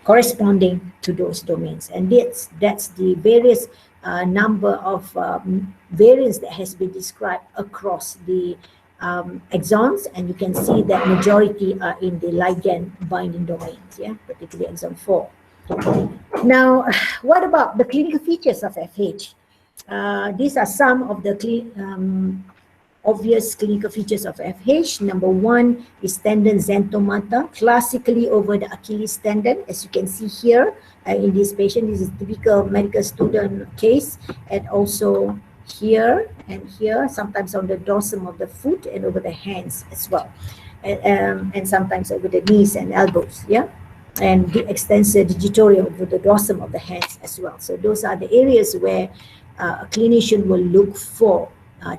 corresponding to those domains. And that's the various number of variants that has been described across the exons, and you can see that majority are in the ligand binding domains, yeah, particularly exon 4. Now, what about the clinical features of FH? These are some of the obvious clinical features of FH. Number 1 is tendon xanthomata, classically over the Achilles tendon, as you can see here in this patient. This is a typical medical student case, and also here and here, sometimes on the dorsum of the foot and over the hands as well, and sometimes over the knees and elbows, yeah, and the extensor digitoria over the dorsum of the hands as well. So those are the areas where a clinician will look for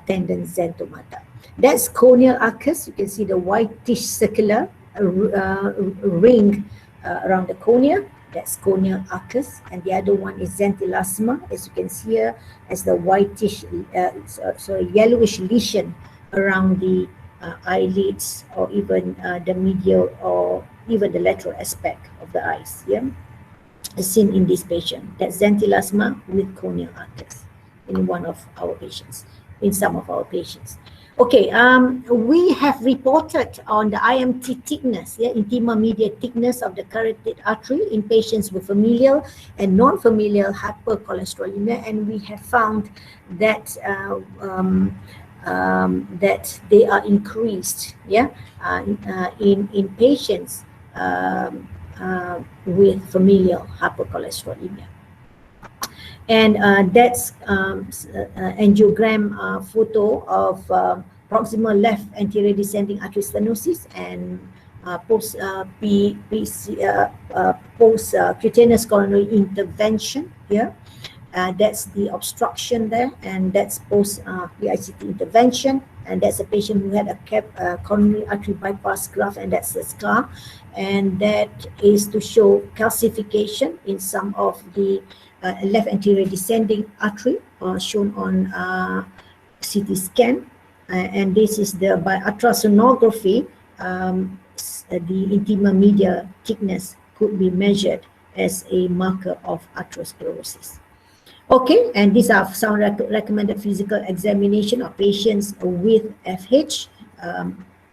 tendon xanthomata. That's corneal arcus. You can see the whitish circular ring around the cornea. That's corneal arcus, and the other one is xanthelasma, as you can see here, as the whitish, yellowish lesion around the eyelids, or even the medial or even the lateral aspect of the eyes. Yeah, as seen in this patient. That's xanthelasma with corneal arcus in one of our patients, in some of our patients. Okay, we have reported on the IMT thickness, yeah, intima media thickness of the carotid artery in patients with familial and non-familial hypercholesterolemia, and we have found that that they are increased, yeah, in patients with familial hypercholesterolemia. And that's angiogram photo of proximal left anterior descending artery stenosis and post cutaneous coronary intervention here. That's the obstruction there, and that's post PICT intervention, and that's a patient who had a coronary artery bypass graft, and that's the scar, and that is to show calcification in some of the left anterior descending artery shown on CT scan, and this is the by ultrasonography. The intima media thickness could be measured as a marker of atherosclerosis. Okay, and these are some recommended physical examination of patients with FH: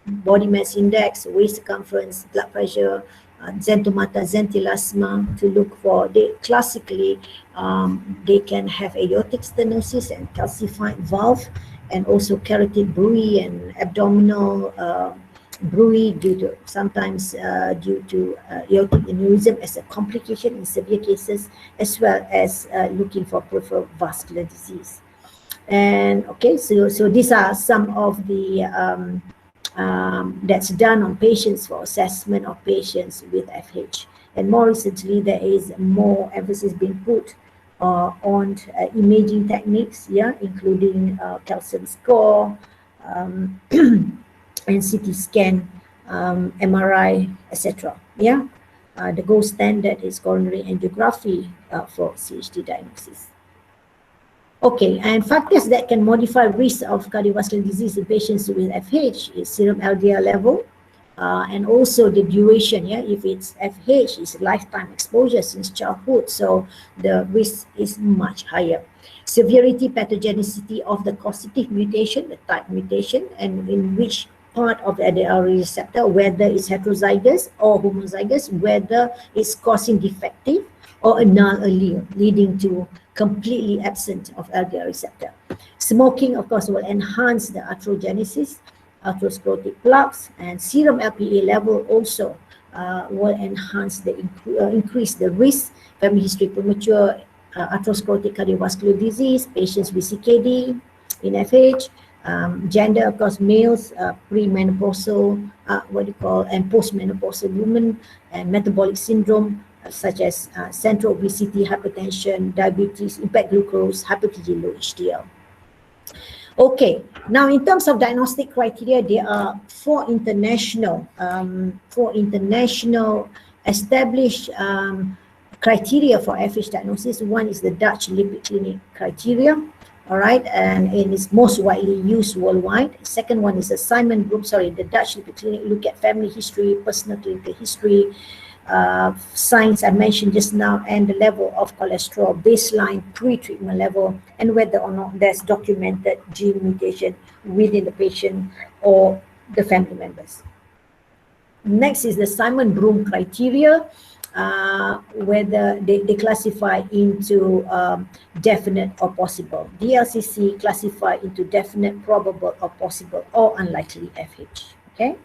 body mass index, waist circumference, blood pressure, xanthomata, xanthelasma, to look for. They classically they can have aortic stenosis and calcified valve, and also carotid bruit and abdominal bruit due to sometimes due to aortic aneurysm as a complication in severe cases, as well as looking for peripheral vascular disease. And okay, so these are some of the that's done on patients for assessment of patients with FH. And more recently, there is more emphasis being put on imaging techniques, yeah, including calcium score, and CT scan, MRI, etc. Yeah, the gold standard is coronary angiography for CHD diagnosis. Okay, and factors that can modify risk of cardiovascular disease in patients with FH is serum LDL level, and also the duration. Yeah, if it's FH, it's lifetime exposure since childhood, so the risk is much higher. Severity, pathogenicity of the causative mutation, the type mutation, and in which part of the LDL receptor, whether it's heterozygous or homozygous, whether it's causing defective or a null allele, leading to completely absent of LDL receptor. Smoking, of course, will enhance the atherogenesis, atherosclerotic plaques, and serum LPA level also will enhance the increase the risk, family history, premature atherosclerotic cardiovascular disease, patients with CKD in FH, gender, of course, males, premenopausal, and postmenopausal women, and metabolic syndrome such as central obesity, hypertension, diabetes, impact glucose, hypertension, low HDL. Okay, now in terms of diagnostic criteria, there are four international established criteria for FH diagnosis. One is the Dutch lipid clinic criteria, all right, and it is most widely used worldwide. Second one is the the Dutch lipid clinic look at family history, personal clinical history, signs I mentioned just now, and the level of cholesterol baseline pre-treatment level, and whether or not there's documented gene mutation within the patient or the family members. Next is the Simon-Broom criteria, whether they classify into definite or possible. DLCC classify into definite, probable, or possible, or unlikely FH. Okay,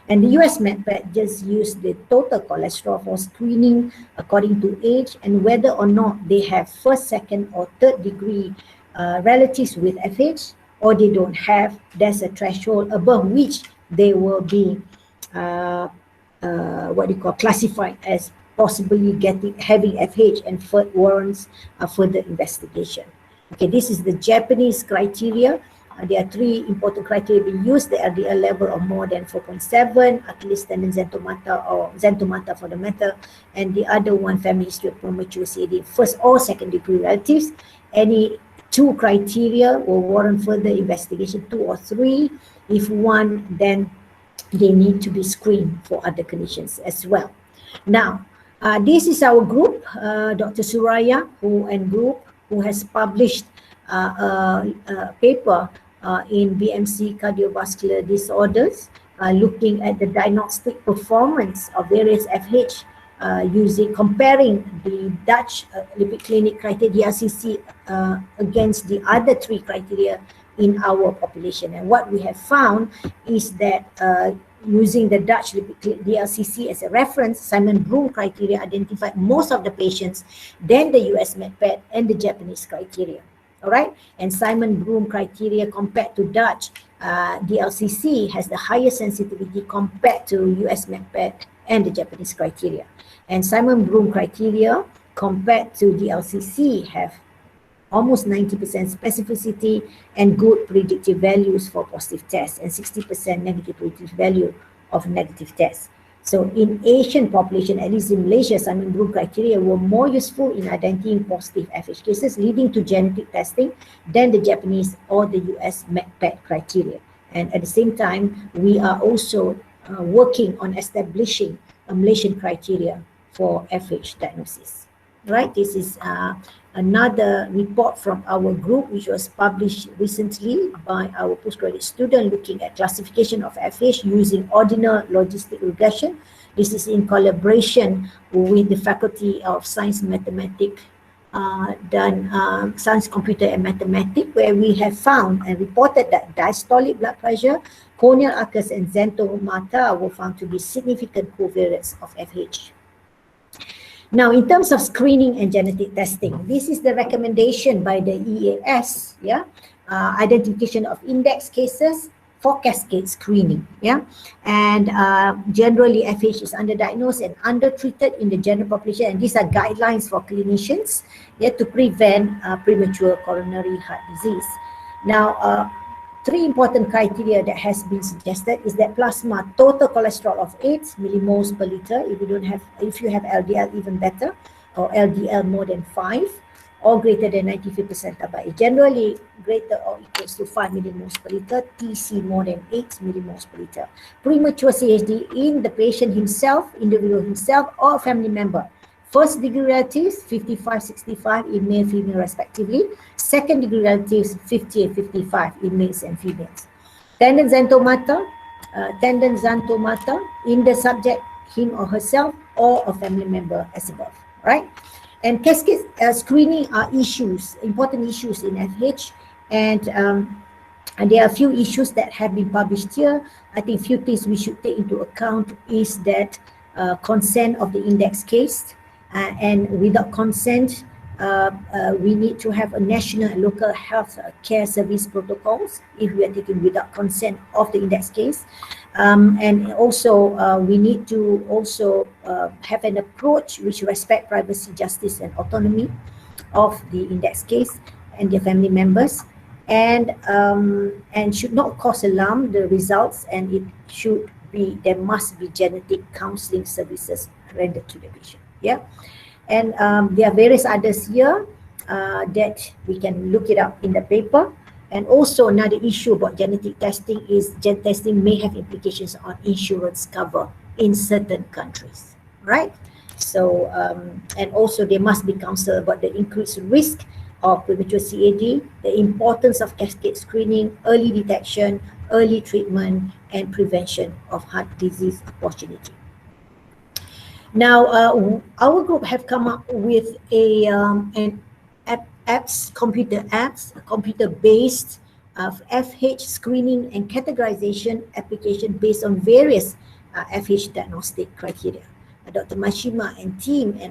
and the US MedPAD just use the total cholesterol for screening according to age and whether or not they have first, second, or third degree relatives with FH, or they don't have. There's a threshold above which they will be classified as possibly having FH and warrants further investigation. Okay, this is the Japanese criteria. There are three important criteria being used: the LDL level of more than 4.7, at least tendon xanthomata or xanthomata for the matter, and the other one, family history of premature CAD, first or second degree relatives. Any two criteria will warrant further investigation, two or three. If one, then they need to be screened for other conditions as well. Now, this is our group, Dr. Suraya who has published a paper in BMC cardiovascular disorders, looking at the diagnostic performance of various FH comparing the Dutch lipid clinic criteria DLCC against the other three criteria in our population. And what we have found is that using the Dutch DLCC as a reference, Simon-Broom criteria identified most of the patients, then the US MedPAD and the Japanese criteria. All right, and Simon-Broom criteria compared to Dutch DLCC has the highest sensitivity compared to US MedPAD and the Japanese criteria. And Simon-Broom criteria compared to DLCC have almost 90% specificity and good predictive values for positive tests and 60% negative predictive value of negative tests. So in Asian population, at least in Malaysia, Simon-Broom criteria were more useful in identifying positive FH cases leading to genetic testing than the Japanese or the US MedPAD criteria. And at the same time, we are also working on establishing a Malaysian criteria for FH diagnosis. Right, this is another report from our group which was published recently by our postgraduate student looking at classification of FH using ordinal logistic regression. This is in collaboration with the Faculty of Science and Mathematics, Science, Computer and Mathematics, where we have found and reported that diastolic blood pressure, corneal arcus and xanthomata were found to be significant covariates of FH. Now, in terms of screening and genetic testing, this is the recommendation by the EAS, identification of index cases for cascade screening, and generally FH is underdiagnosed and undertreated in the general population, and these are guidelines for clinicians, to prevent premature coronary heart disease. Now, three important criteria that has been suggested is that plasma total cholesterol of 8 millimoles per liter. If you have LDL, even better, or LDL more than 5 or greater than 95th percentile by age. Generally greater or equals to 5 millimoles per liter, TC more than 8 millimoles per liter. Premature CHD in the patient himself, individual himself, or family member. First degree relatives, 55, 65 in male, female respectively. Second degree relatives, 50 and 55 in males and females. Tendon xanthomata in the subject, him or herself, or a family member as above, right? And cascade screening are important issues in FH, and there are a few issues that have been published here. I think few things we should take into account is that consent of the index case, and without consent, we need to have a national and local health care service protocols if we are taking without consent of the index case. And also we need to also have an approach which respect privacy, justice and autonomy of the index case and their family members, and should not cause alarm the results, and there must be genetic counseling services rendered to the patient. Yeah. And there are various others here that we can look it up in the paper. And also another issue about genetic testing is gen testing may have implications on insurance cover in certain countries, right? So, and also there must be counsel about the increased risk of premature CAD, the importance of cascade screening, early detection, early treatment, and prevention of heart disease opportunity. Now, our group have come up with computer-based FH screening and categorization application based on various FH diagnostic criteria. Dr. Mashima and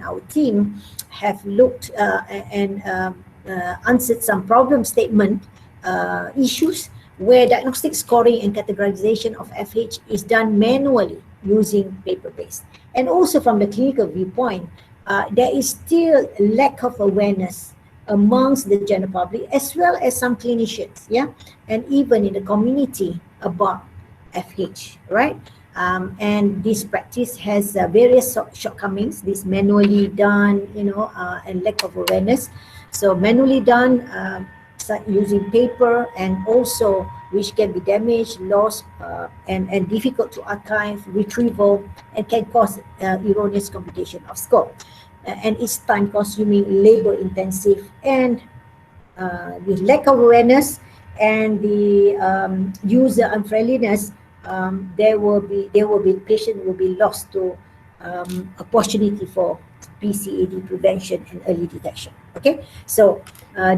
our team have looked and answered some problem statement issues where diagnostic scoring and categorization of FH is done manually using paper-based. And also from the clinical viewpoint, there is still lack of awareness amongst the general public as well as some clinicians, yeah, and even in the community about FH, right? And this practice has various shortcomings. This manually done, and lack of awareness. So manually done using paper, and also which can be damaged, lost, and difficult to archive, retrieval, and can cause erroneous computation of score. And it's time consuming, labor intensive, and with lack of awareness and the user unfriendliness, patient will be lost to opportunity for PCAD prevention and early detection. Okay, so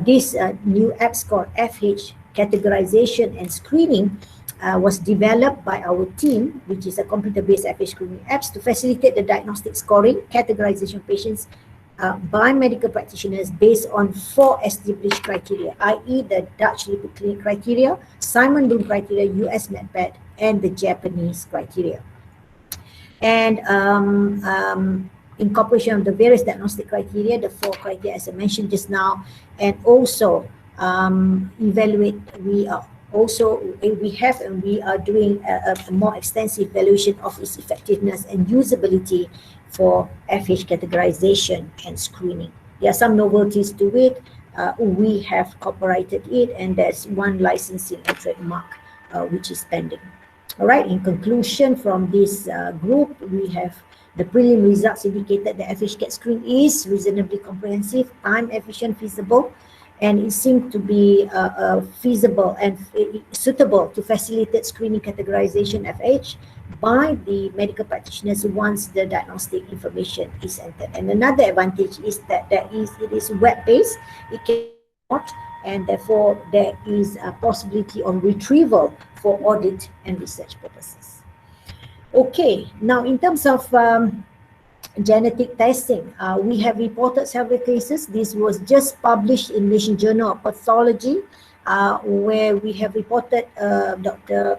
this new apps called FH categorization and screening was developed by our team, which is a computer-based FH screening apps to facilitate the diagnostic scoring, categorization of patients by medical practitioners based on 4 established criteria, i.e. the Dutch Lipid Clinic criteria, Simon Bloom criteria, US MedPad, and the Japanese criteria. And incorporation of the various diagnostic criteria, the 4 criteria as I mentioned just now, and also we are doing a more extensive evaluation of its effectiveness and usability for FH categorization and screening. There are some novelties to it. We have copyrighted it, and there's one licensing and trademark which is pending. All right, in conclusion from this group, we have the prelim results indicated the FH CAT screen is reasonably comprehensive, time efficient, feasible, and it seemed to be feasible and suitable to facilitate screening categorization FH by the medical practitioners once the diagnostic information is entered. And another advantage is that it is web-based, it can be not, and therefore there is a possibility of retrieval for audit and research purposes. Okay, now in terms of genetic testing, we have reported several cases. This was just published in Malaysian Journal of Pathology, where we have reported Dr.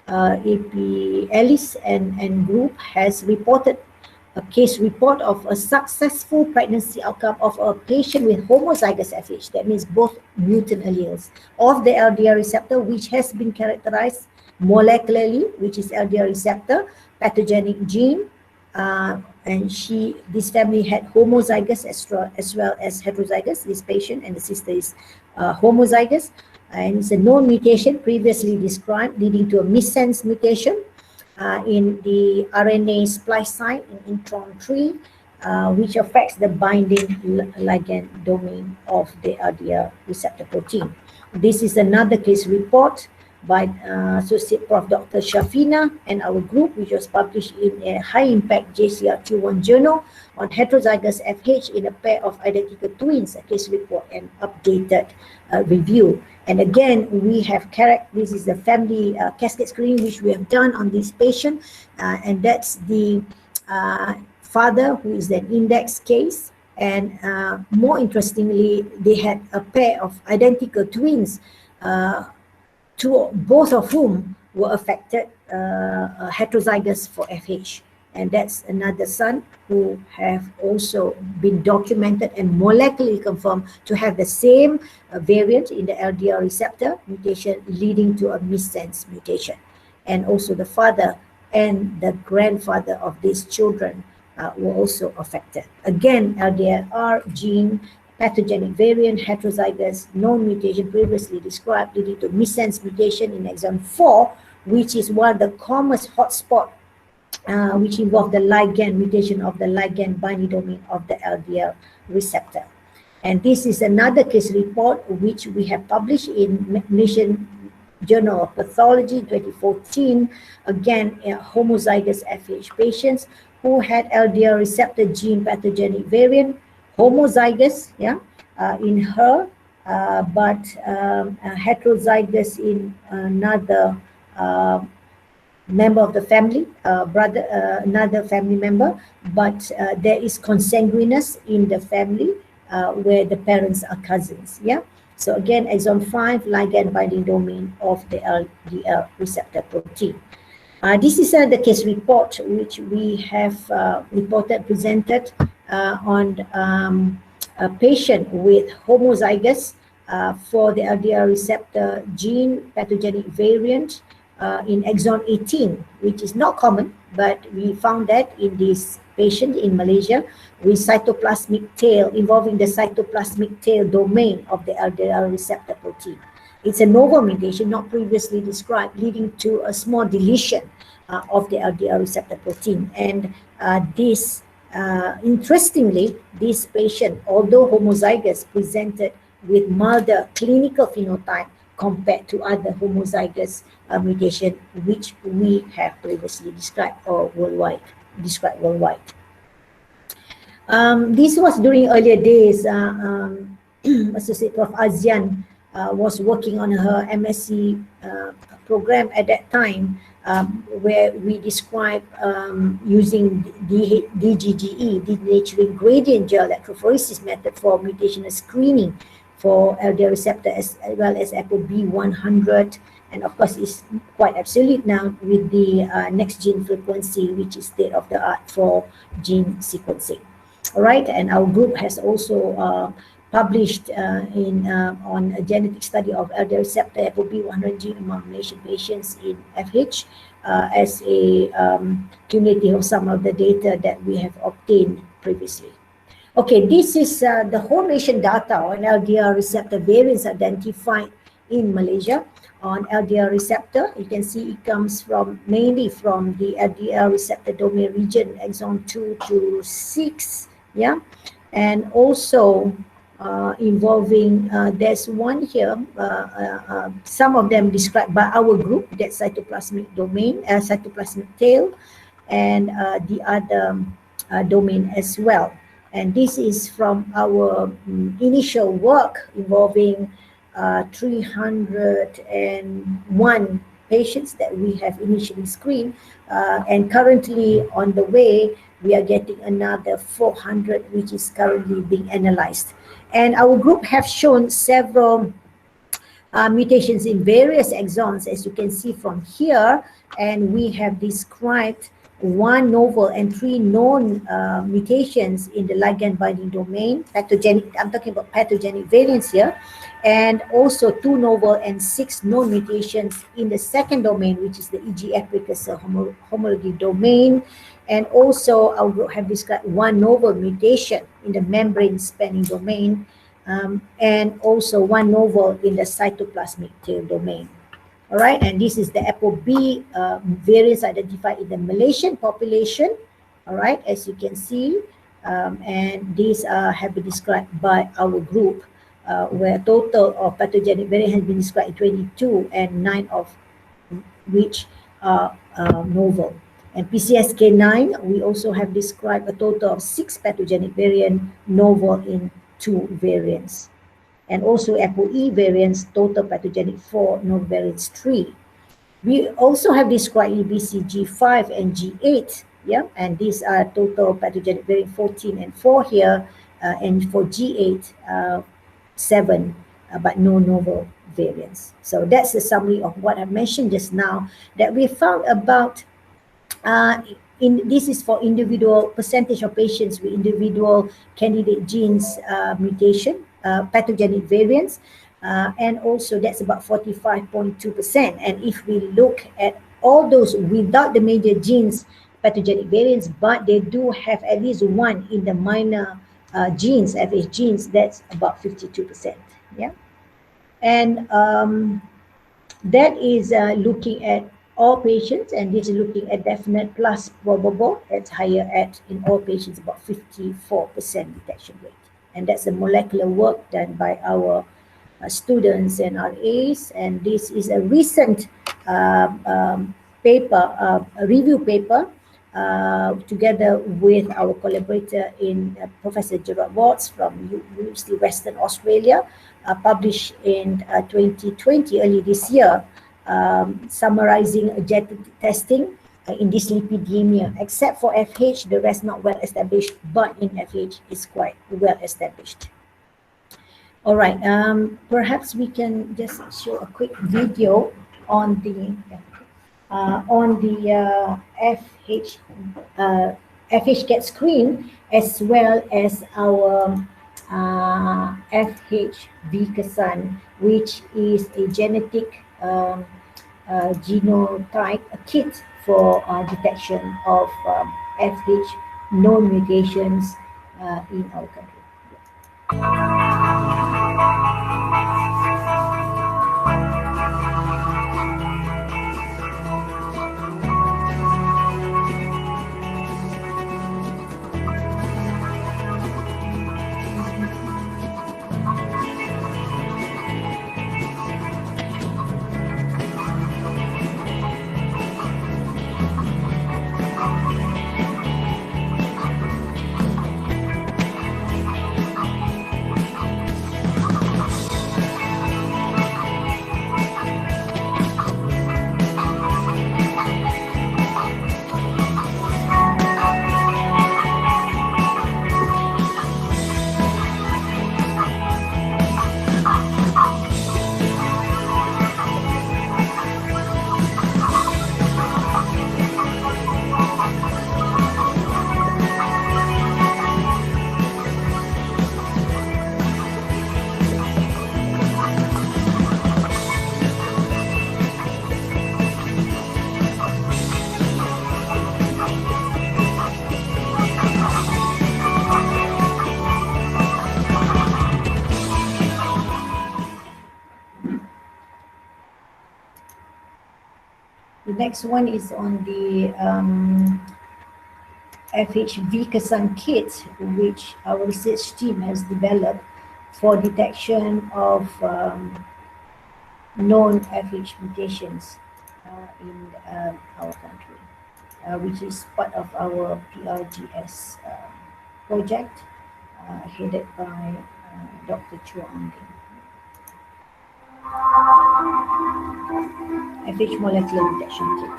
A.P. Ellis and group has reported a case report of a successful pregnancy outcome of a patient with homozygous FH, that means both mutant alleles of the LDR receptor, which has been characterized molecularly, which is LDR receptor, pathogenic gene, and this family had homozygous as well as heterozygous, this patient, and the sister is homozygous, and it's a known mutation previously described leading to a missense mutation in the RNA splice site in intron 3, which affects the binding ligand domain of the LDR receptor protein. This is another case report by Associate Prof. Dr. Shafina and our group, which was published in a high-impact JCR21 journal on heterozygous FH in a pair of identical twins, a case report and updated review. And again, we have this is the family cascade screening which we have done on this patient, and that's the father, who is an index case. And more interestingly, they had a pair of identical twins, both of whom were affected heterozygous for FH. And that's another son who have also been documented and molecularly confirmed to have the same variant in the LDL receptor mutation, leading to a missense mutation. And also the father and the grandfather of these children were also affected. Again, LDLR gene, pathogenic variant, heterozygous, known mutation previously described, leading to missense mutation in exon 4, which is one of the commonest hotspot, which involve the ligand mutation of the ligand binding domain of the LDL receptor. And this is another case report which we have published in Malaysian Journal of Pathology 2014. Again, homozygous FH patients who had LDL receptor gene pathogenic variant, homozygous, in her, but heterozygous in another member of the family, another family member, but there is consanguineous in the family where the parents are cousins. So again, exon 5 ligand binding domain of the LDL receptor protein. This is the case report which we have presented on a patient with homozygous for the LDL receptor gene pathogenic variant in exon 18, which is not common, but we found that in this patient in Malaysia with cytoplasmic tail, involving the cytoplasmic tail domain of the LDL receptor protein. It's a novel mutation not previously described, leading to a small deletion of the LDL receptor protein. And interestingly, this patient, although homozygous, presented with milder clinical phenotype compared to other homozygous mutation which we have previously described worldwide. This was during earlier days. Associate Prof. Azian was working on her MSc program at that time, where we describe using DGGE, denaturing gradient gel electrophoresis method for mutational screening for LDL receptor as well as ApoB100, and of course it's quite absolute now with the next gene frequency, which is state of the art for gene sequencing. All right, and our group has also published on a genetic study of LDL receptor ApoB100 gene among Malaysian patients in FH as a cumulative of some of the data that we have obtained previously. Okay, this is the whole nation data on LDL receptor variants identified in Malaysia on LDL receptor. You can see it comes mainly from the LDL receptor domain region, exon 2 to 6, and also involving, there's one here, some of them described by our group, that cytoplasmic domain, cytoplasmic tail, and the other domain as well. And this is from our initial work involving 301 patients that we have initially screened, and currently on the way we are getting another 400 which is currently being analyzed. And our group have shown several mutations in various exons, as you can see from here, and we have described 1 novel and 3 known mutations in the ligand binding domain, pathogenic, I'm talking about pathogenic variants here, and also 2 novel and 6 known mutations in the second domain, which is the EGF precursor homology domain. And also our group have described 1 novel mutation in the membrane spanning domain, and also 1 novel in the cytoplasmic tail domain. All right, and this is the ApoB variants identified in the Malaysian population. All right, as you can see, and these have been described by our group where a total of pathogenic variant has been described 22, and 9 of which are novel. And PCSK9, we also have described a total of 6 pathogenic variant novel in 2 variants. And also ApoE variants, total pathogenic 4, novel variants 3. We also have described BCG5 and G8, yeah, and these are total pathogenic variant 14 and 4 here, and for G8, 7, but no novel variants. So that's a summary of what I mentioned just now, that we found about, this is for individual percentage of patients with individual candidate genes mutation, pathogenic variants, and also that's about 45.2%. And if we look at all those without the major genes pathogenic variants, but they do have at least one in the minor genes, FH genes, that's about 52%. Yeah, and that is looking at all patients, and this is looking at definite plus probable. It's higher at in all patients, about 54% detection rate, and that's a molecular work done by our students and RAs. And this is a recent paper, a review paper, together with our collaborator in Professor Mohd from University of Western Australia, published in 2020, early this year, summarizing genetic testing in dyslipidemia. Except for FH, the rest not well established, but in FH is quite well established. All right, perhaps we can just show a quick video on the FH FH screen, as well as our FH Vikasan, which is a genetic genotype, a kit for detection of FH known mutations in our country. The next one is on the FH Vikasan kit, which our research team has developed for detection of known FH mutations in our country, which is part of our PRGS project headed by Dr. Chua Angin. FH molecular detection kit.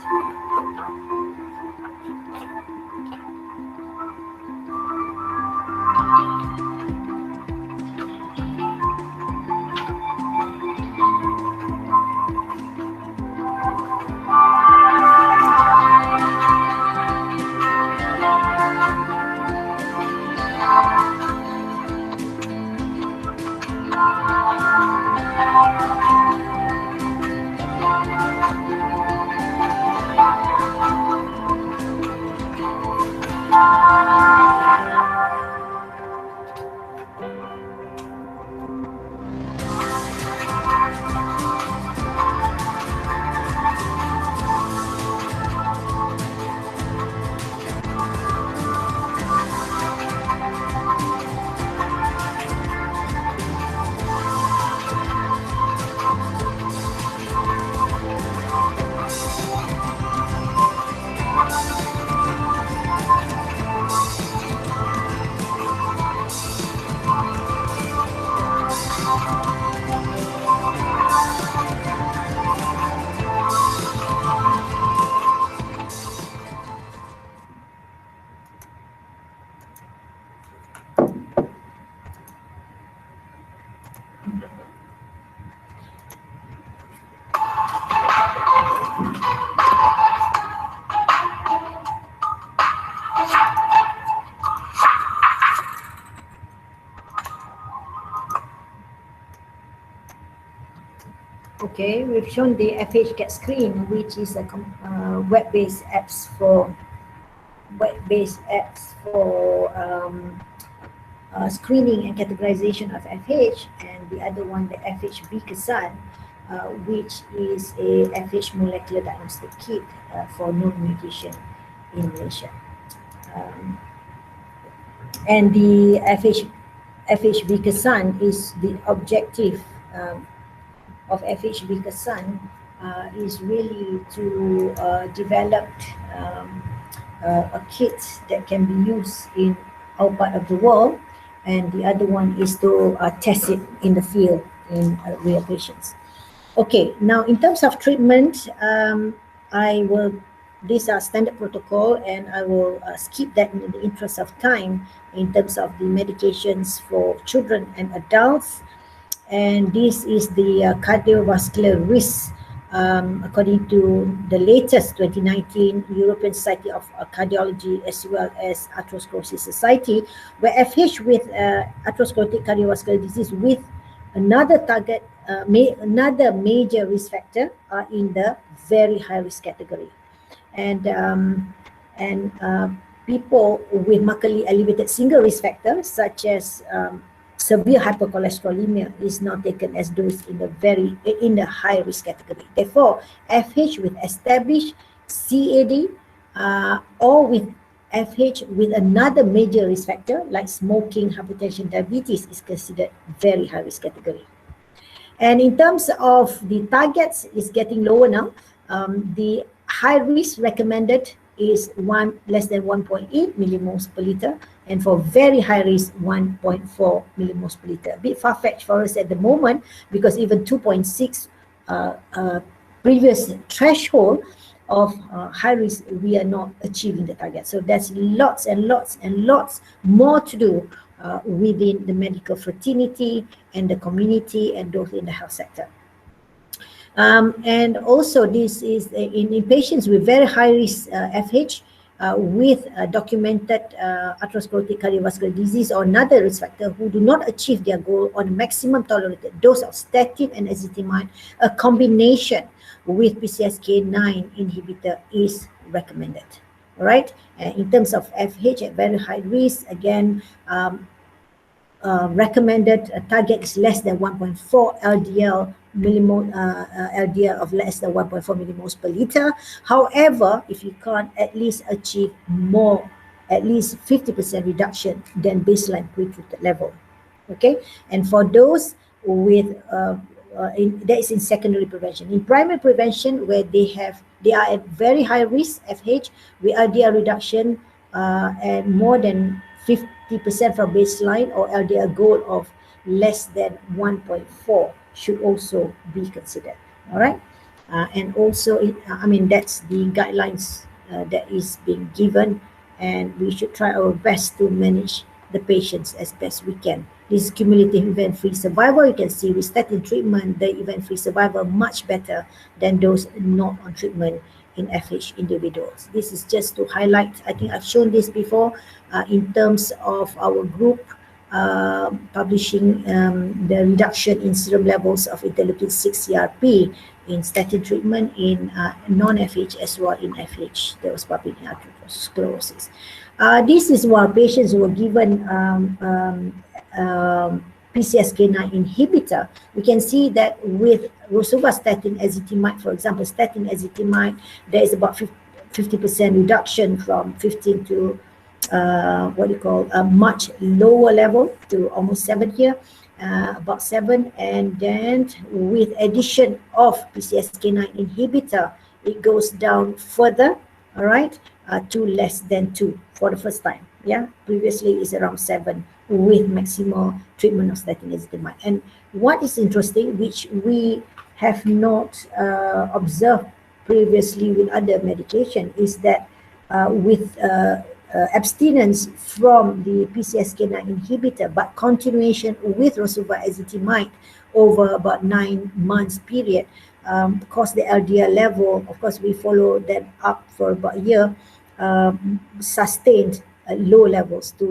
Okay, we've shown the FH Get Screen, which is a web-based apps for screening and categorization of FH, and the other one, the FH-Kesan, which is a FH molecular diagnostic kit for known mutation in Malaysia. And the FH-Kesan is the objective of FH-Kesan is really to develop a kit that can be used in our part of the world, and the other one is to test it in the field in real patients. Okay, now in terms of treatment, these are standard protocol, and I will skip that in the interest of time in terms of the medications for children and adults. And this is the cardiovascular risk according to the latest 2019 European Society of Cardiology as well as Atherosclerosis Society, where FH with atherosclerotic cardiovascular disease with another another major risk factor are in the very high risk category, and people with markedly elevated single risk factors such as severe hypercholesterolaemia is now taken as those in the high risk category. Therefore, FH with established CAD or with FH with another major risk factor like smoking, hypertension, diabetes is considered very high risk category. And in terms of the targets, is getting lower now. The high risk recommended is less than 1.8 millimoles per liter, and for very high risk 1.4 millimoles per liter. A bit far-fetched for us at the moment, because even 2.6 previous threshold of high risk, we are not achieving the target. So there's lots and lots and lots more to do within the medical fraternity and the community and those in the health sector. And also this is in patients with very high risk FH with documented atherosclerotic cardiovascular disease or another risk factor who do not achieve their goal on maximum tolerated dose of statin and ezetimibe, a combination with PCSK9 inhibitor is recommended. All right, in terms of FH at very high risk, again, recommended target is less than 1.4 LDL LDL of less than 1.4 millimoles per liter. However, if you can't at least achieve more, at least 50% reduction than baseline pre-treated level. Okay, and for those with that is in secondary prevention. In primary prevention, where they are at very high risk FH with LDL reduction and more than 50% from baseline or LDL goal of less than 1.4 should also be considered. All right, and also that's the guidelines that is being given, and we should try our best to manage the patients as best we can. This is cumulative event-free survival. You can see with statin treatment, the event-free survival much better than those not on treatment in FH individuals. This is just to highlight, I think I've shown this before, in terms of our group publishing the reduction in serum levels of interleukin-6 CRP in statin treatment in non-FH as well in FH that was published in atherosclerosis. This is while patients were given PCSK9 inhibitor. We can see that with rosuvastatin ezetimibe, for example, statin ezetimibe, there is about 50% reduction from 15 to a much lower level to almost 7 here, about 7, and then with addition of PCSK9 inhibitor, it goes down further, all right, to less than 2 for the first time. Yeah, previously is around 7 with maximal treatment of statin ezetimibe. And what is interesting, which we have not observed previously with other medication, is that with abstinence from the PCSK9 inhibitor, but continuation with rosuvastatin over about 9 months period, because the LDL level, of course, we follow that up for about a year, sustained low levels to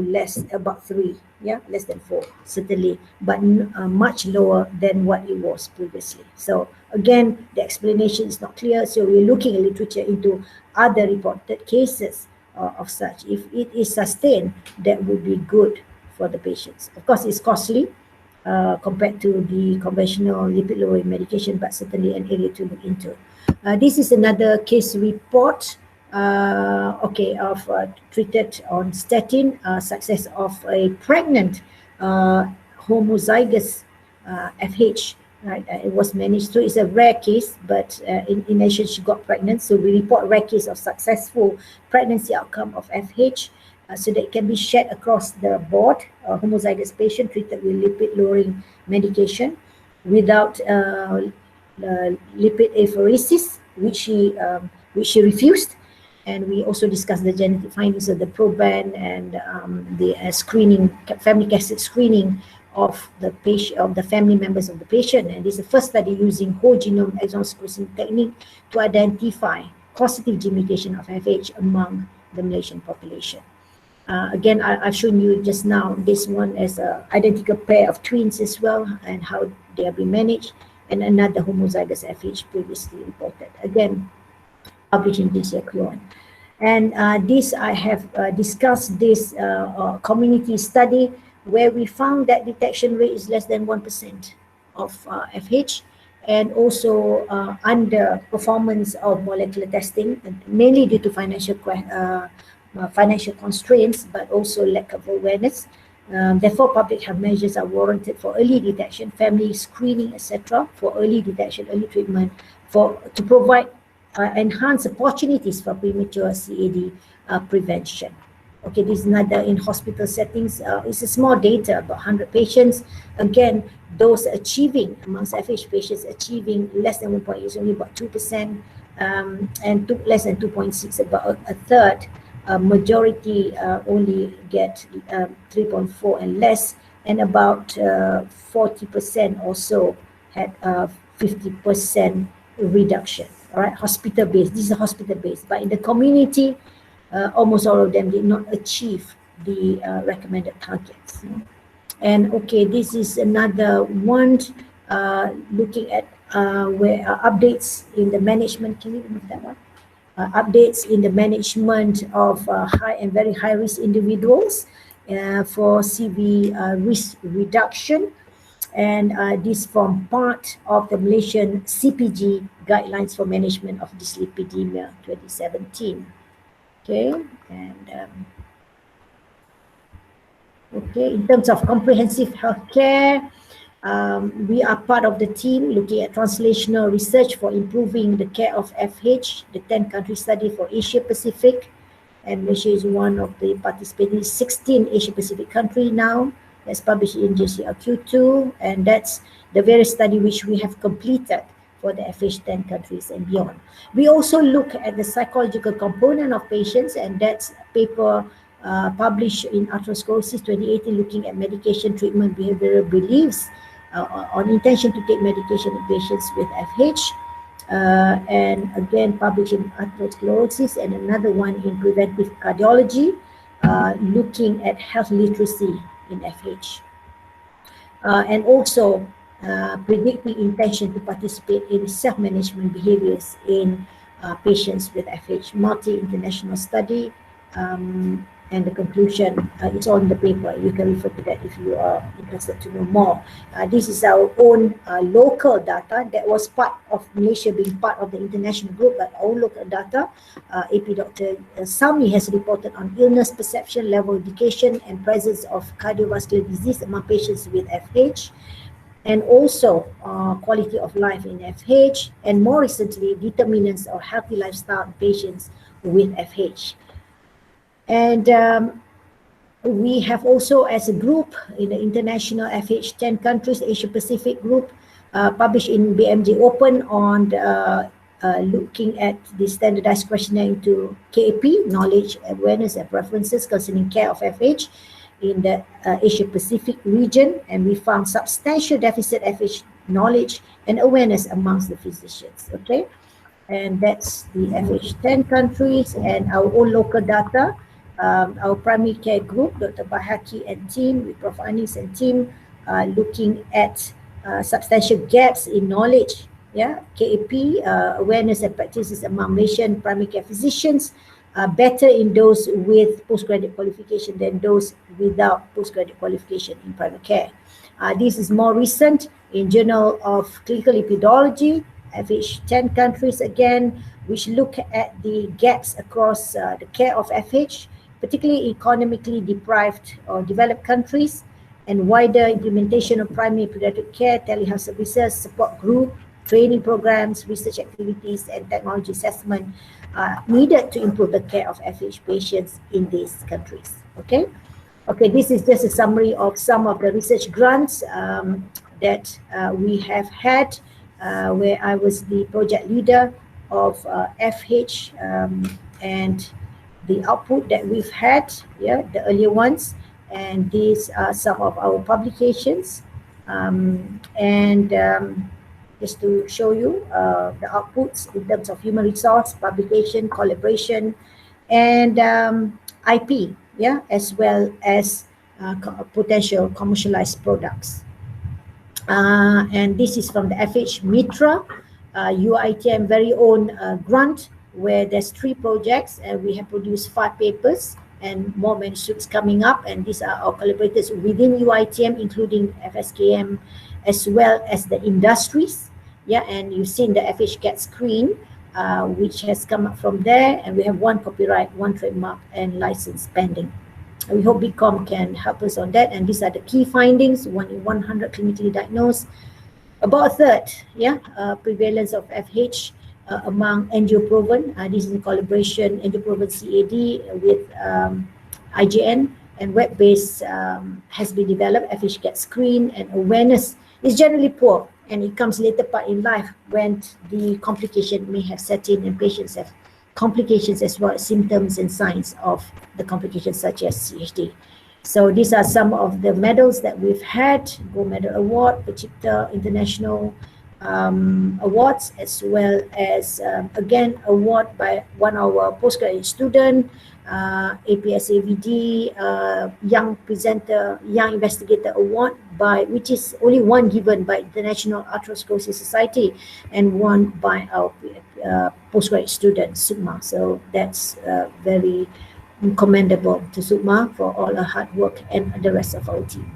about 3, yeah, less than 4 certainly, but much lower than what it was previously. So again, the explanation is not clear, so we're looking at literature into other reported cases of such. If it is sustained, that would be good for the patients. Of course, it's costly compared to the conventional lipid lowering medication, but certainly an area to look into. This is another case report of treated on statin, success of a pregnant homozygous FH, right? It was managed, so it's a rare case, but in Asia she got pregnant, so we report rare case of successful pregnancy outcome of FH, so that it can be shared across the board. Homozygous patient treated with lipid lowering medication without lipid apheresis, which she refused. And we also discussed the genetic findings of the proband and the family acid screening of the patient, of the family members of the patient. And this is the first study using whole genome exome sequencing technique to identify causative gene mutation of FH among the Malaysian population. Again, I've shown you just now this one as an identical pair of twins as well, and how they are being managed, and another homozygous FH previously reported. Again, published in this year. And this I have discussed this community study where we found that detection rate is less than 1% of FH, and also under performance of molecular testing, mainly due to financial constraints, but also lack of awareness. Therefore, public health measures are warranted for early detection, family screening, etc., for early detection, early treatment, to provide enhanced opportunities for premature CAD prevention. Okay, this is another in hospital settings. It's a small data, about 100 patients. Again, those achieving, amongst FH patients, achieving less than 1.8 is only about 2%, and less than 2.6, about a third. Majority only get 3.4 and less, and about 40% also had 50% reduction. All right, hospital-based. This is hospital-based, but in the community, almost all of them did not achieve the recommended targets. And okay, this is another one looking at where updates in the management. Can you remove that one? Updates in the management of high and very high risk individuals for CV risk reduction. And this form part of the Malaysian CPG guidelines for management of dyslipidemia 2017. Okay, and okay, in terms of comprehensive healthcare, we are part of the team looking at translational research for improving the care of FH, the 10-country study for Asia Pacific, and Malaysia is one of the participating 16 Asia Pacific country now. That's published in JCRQ2, and that's the various study which we have completed for the FH 10 countries and beyond. We also look at the psychological component of patients, and that's a paper published in Atherosclerosis 2018, looking at medication treatment behavioral beliefs on intention to take medication in patients with FH, and again published in Atherosclerosis, and another one in preventive cardiology, looking at health literacy in FH, and also predicting intention to participate in self-management behaviors in patients with FH, multi-international study, and the conclusion is on the paper. You can refer to that if you are interested to know more. This is our own local data that was part of Malaysia being part of the international group, but our local data. AP Dr. Sami has reported on illness perception, level of education, and presence of cardiovascular disease among patients with FH, and also quality of life in FH, and more recently, determinants of healthy lifestyle in patients with FH. And we have also, as a group in the international FH 10 countries Asia Pacific group, published in BMJ Open on looking at the standardized questionnaire into KAP, knowledge, awareness, and preferences concerning care of FH in the Asia Pacific region, and we found substantial deficit FH knowledge and awareness amongst the physicians. Okay, and that's the FH 10 countries and our own local data. our primary care group, Dr. Bahaki and team, with Prof. Anis and team, looking at substantial gaps in knowledge, KAP, awareness and practices among Malaysian primary care physicians, better in those with postgraduate qualification than those without postgraduate qualification in primary care. This is more recent in Journal of Clinical Epidemiology, FH 10 countries again, which look at the gaps across the care of FH, particularly economically deprived or developed countries, and wider implementation of primary pediatric care, telehealth services, support group, training programs, research activities, and technology assessment needed to improve the care of FH patients in these countries. Okay, this is just a summary of some of the research grants that we have had, where I was the project leader of FH, and the output that we've had, the earlier ones, and these are some of our publications, and just to show you the outputs in terms of human resource, publication, collaboration, and IP, as well as potential commercialized products. And this is from the FH Mitra, UITM very own grant, where there's 3 projects and we have produced 5 papers and more manuscripts coming up, and these are our collaborators within UITM, including FSKM as well as the industries. And you've seen the FH Get Screen, which has come up from there, and we have 1 copyright, 1 trademark, and license pending. We hope BCom can help us on that, and these are the key findings. 1 in 100 clinically diagnosed, about a third, prevalence of FH among angioproven. This is in collaboration, angioproven CAD with IJN, and web-based has been developed. FH Get Screen, and awareness is generally poor, and it comes later part in life when the complication may have set in and patients have complications as well as symptoms and signs of the complications such as CHD. So these are some of the medals that we've had: Gold Medal Award, Pachipta International awards, as well as again award by one of our postgraduate student, APSAVD Young Presenter, Young Investigator Award, which is only one given by International Atherosclerosis Society and one by our postgraduate student Sukma. So that's very commendable to Sukma for all her hard work and the rest of our team.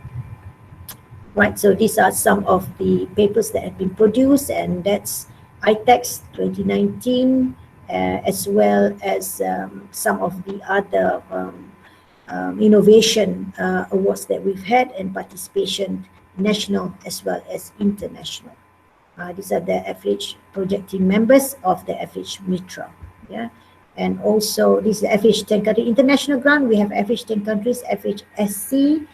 Right, so these are some of the papers that have been produced, and that's ITEX 2019, as well as some of the other innovation awards that we've had, and participation national as well as international. These are the FH project team members of the FH Mitra. And also this is the FH 10 country international grant. We have FH 10 countries, FHSC.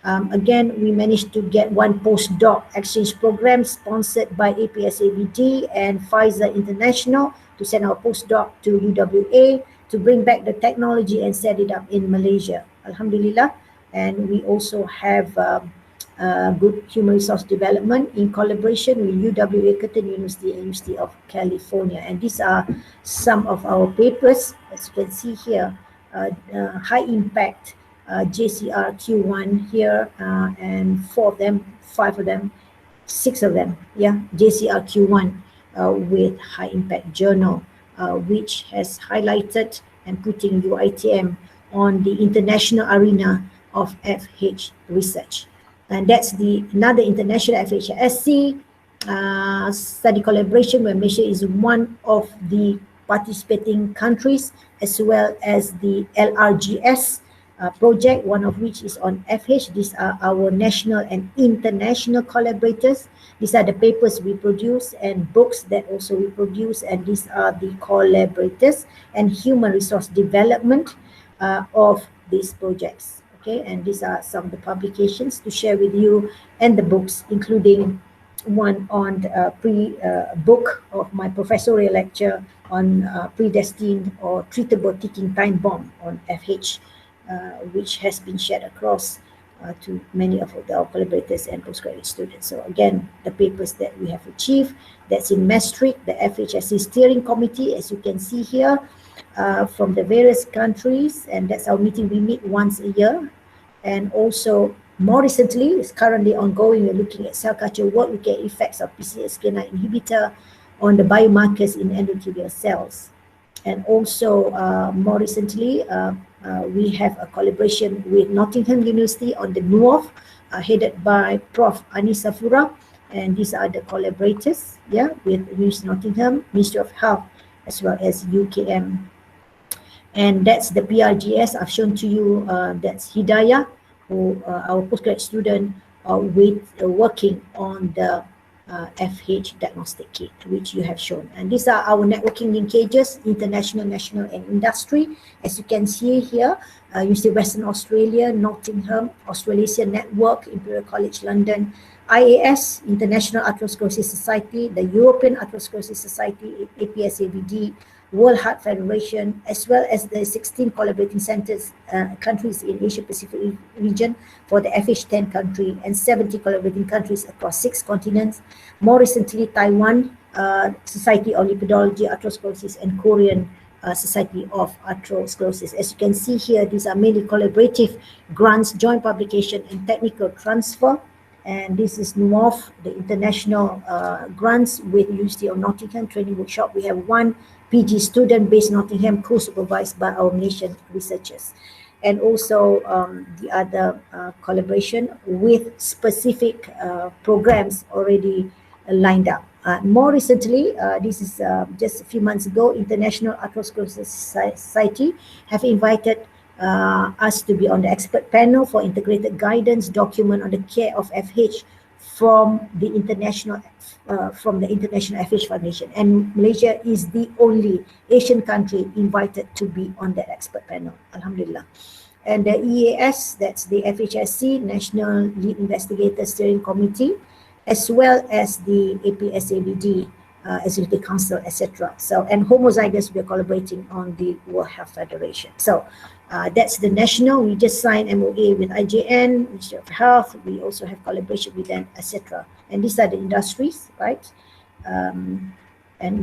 Again, we managed to get 1 postdoc exchange program sponsored by APSAVD and Hapizah International to send our postdoc to UWA to bring back the technology and set it up in Malaysia. Alhamdulillah. And we also have good human resource development in collaboration with UWA, Curtin University, and University of California. And these are some of our papers, as you can see here, high impact JCR Q1 here, and 4 of them, 5 of them, 6 of them, JCR Q1 with high impact journal, which has highlighted and putting UITM on the international arena of FH research. And that's another international FHSC study collaboration, where Malaysia is one of the participating countries, as well as the LRGS project, one of which is on FH. These are our national and international collaborators. These are the papers we produce and books that also we produce, and these are the collaborators and human resource development of these projects. Okay, and these are some of the publications to share with you, and the books, including one on the book of my professorial lecture on predestined or treatable ticking time bomb on FH, which has been shared across to many of our collaborators and postgraduate students. So again, the papers that we have achieved, that's in Maastricht, the FHSC steering committee, as you can see here, from the various countries, and that's our meeting. We meet once a year. And also more recently, it's currently ongoing, we're looking at cell culture work, looking at effects of PCSK9 inhibitor on the biomarkers in endothelial cells. And also more recently, we have a collaboration with Nottingham University on the NUOF, headed by Prof. Anissa Fura, and these are the collaborators, with University of Nottingham, Ministry of Health, as well as UKM. And that's the PRGS I've shown to you. That's Hidayah, who our postgraduate student, working on the FH diagnostic kit, which you have shown. And these are our networking linkages, international, national, and industry. As you can see here, University of Western Australia, Nottingham, Australasia Network, Imperial College London, IAS, International Atherosclerosis Society, the European Atherosclerosis Society, APSABD, World Heart Federation, as well as the 16 collaborating centers, countries in Asia Pacific region for the FH10 country, and 70 collaborating countries across 6 continents. More recently, Taiwan Society of Lipidology, Atherosclerosis, and Korean Society of Atherosclerosis. As you can see here, these are mainly collaborative grants, joint publication, and technical transfer. And this is NUOF, the international grants with University of Nottingham training workshop. We have one PG student based Nottingham, co-supervised by our Malaysian researchers. And also the other collaboration with specific programs already lined up. More recently, this is just a few months ago, International Atherosclerosis Society have invited us to be on the expert panel for integrated guidance document on the care of FH from the international FH Foundation, and Malaysia is the only Asian country invited to be on that expert panel. Alhamdulillah. And the EAS, that's the FHSC National Lead Investigator Steering Committee, as well as the APSABD Executive Council, etc. So, and homozygous, we are collaborating on the World Health Federation. So that's the national. We just signed MOA with IJN, Ministry of Health. We also have collaboration with them, etc. And these are the industries, right? And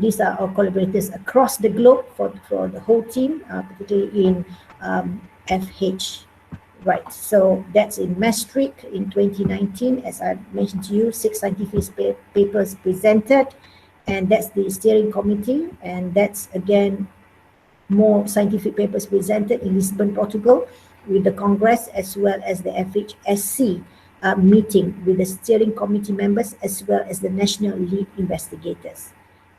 these are our collaborators across the globe for the whole team, particularly in FH. Right, so that's in Maastricht in 2019. As I mentioned to you, 6 scientific papers presented, and that's the steering committee, and that's again more scientific papers presented in Lisbon, Portugal, with the Congress, as well as the FHSC meeting with the steering committee members, as well as the national lead investigators.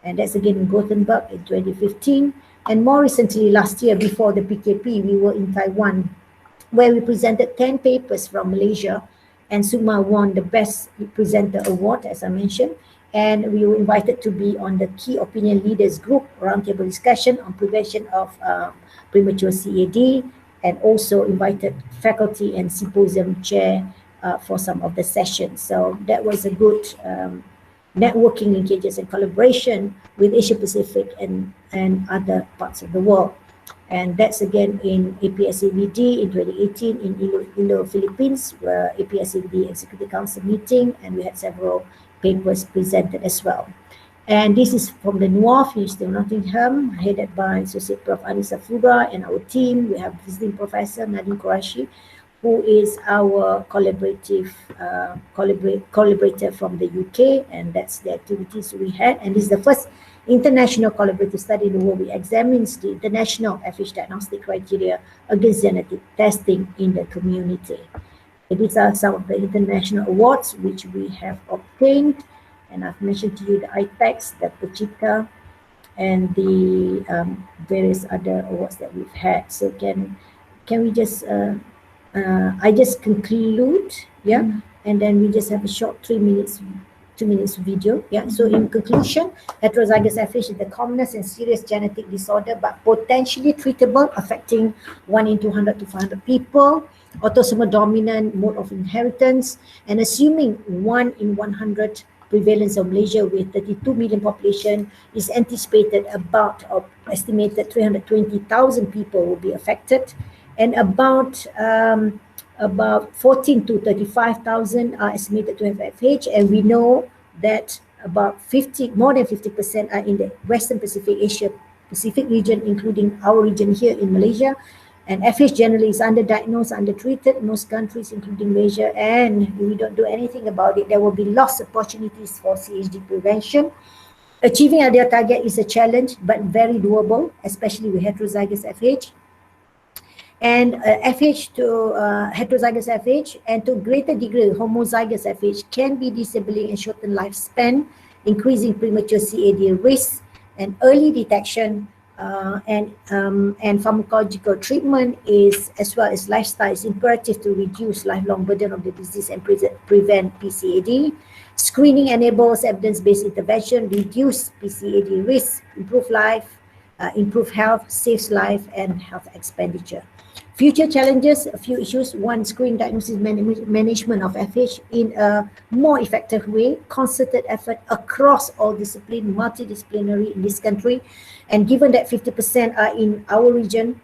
And that's again in Gothenburg in 2015. And more recently, last year, before the PKP, we were in Taiwan, where we presented 10 papers from Malaysia, and Sukma won the Best Presenter Award, as I mentioned. And we were invited to be on the Key Opinion Leaders Group roundtable discussion on prevention of premature CAD, and also invited faculty and symposium chair for some of the sessions. So that was a good networking, linkages, and collaboration with Asia Pacific and other parts of the world. And that's again in APSABD in 2018 in Indo Philippines, where APSABD Executive Council meeting, and we had several papers presented as well. And this is from the NUOF, University of Nottingham, headed by Associate Prof. Anissa Fura, and our team. We have visiting Professor Nadine Qureshi, who is our collaborator from the UK, and that's the activities we had. And this is the first international collaborative study in the world which examines the international FH diagnostic criteria against genetic testing in the community. And these are some of the international awards which we have obtained, and I've mentioned to you the ITEX, the Pachita, and the various other awards that we've had. So can we just I just conclude, and then we just have a short 2 minutes video. So in conclusion, heterozygous FH is the commonest and serious genetic disorder, but potentially treatable, affecting 1 in 200 to 500 people, autosomal dominant mode of inheritance, and assuming 1 in 100 prevalence of Malaysia with 32 million population, is anticipated estimated 320,000 people will be affected, and about 14 to 35,000 are estimated to have FH, and we know that about more than 50% are in the Western Pacific Asia Pacific region, including our region here in Malaysia. And FH generally is underdiagnosed, undertreated in most countries, including Malaysia, and if we don't do anything about it, there will be lost opportunities for CHD prevention. Achieving ideal target is a challenge, but very doable, especially with heterozygous FH. And FH to heterozygous FH, and to greater degree homozygous FH can be disabling and shorten lifespan, increasing premature CAD risk, and early detection and pharmacological treatment is, as well as lifestyle, is imperative to reduce lifelong burden of the disease and prevent PCAD. Screening enables evidence-based intervention, reduce PCAD risk, improve life, improve health, saves life, and health expenditure. Future challenges, a few issues. One, screen diagnosis management of FH in a more effective way, concerted effort across all disciplines, multidisciplinary in this country. And given that 50% are in our region,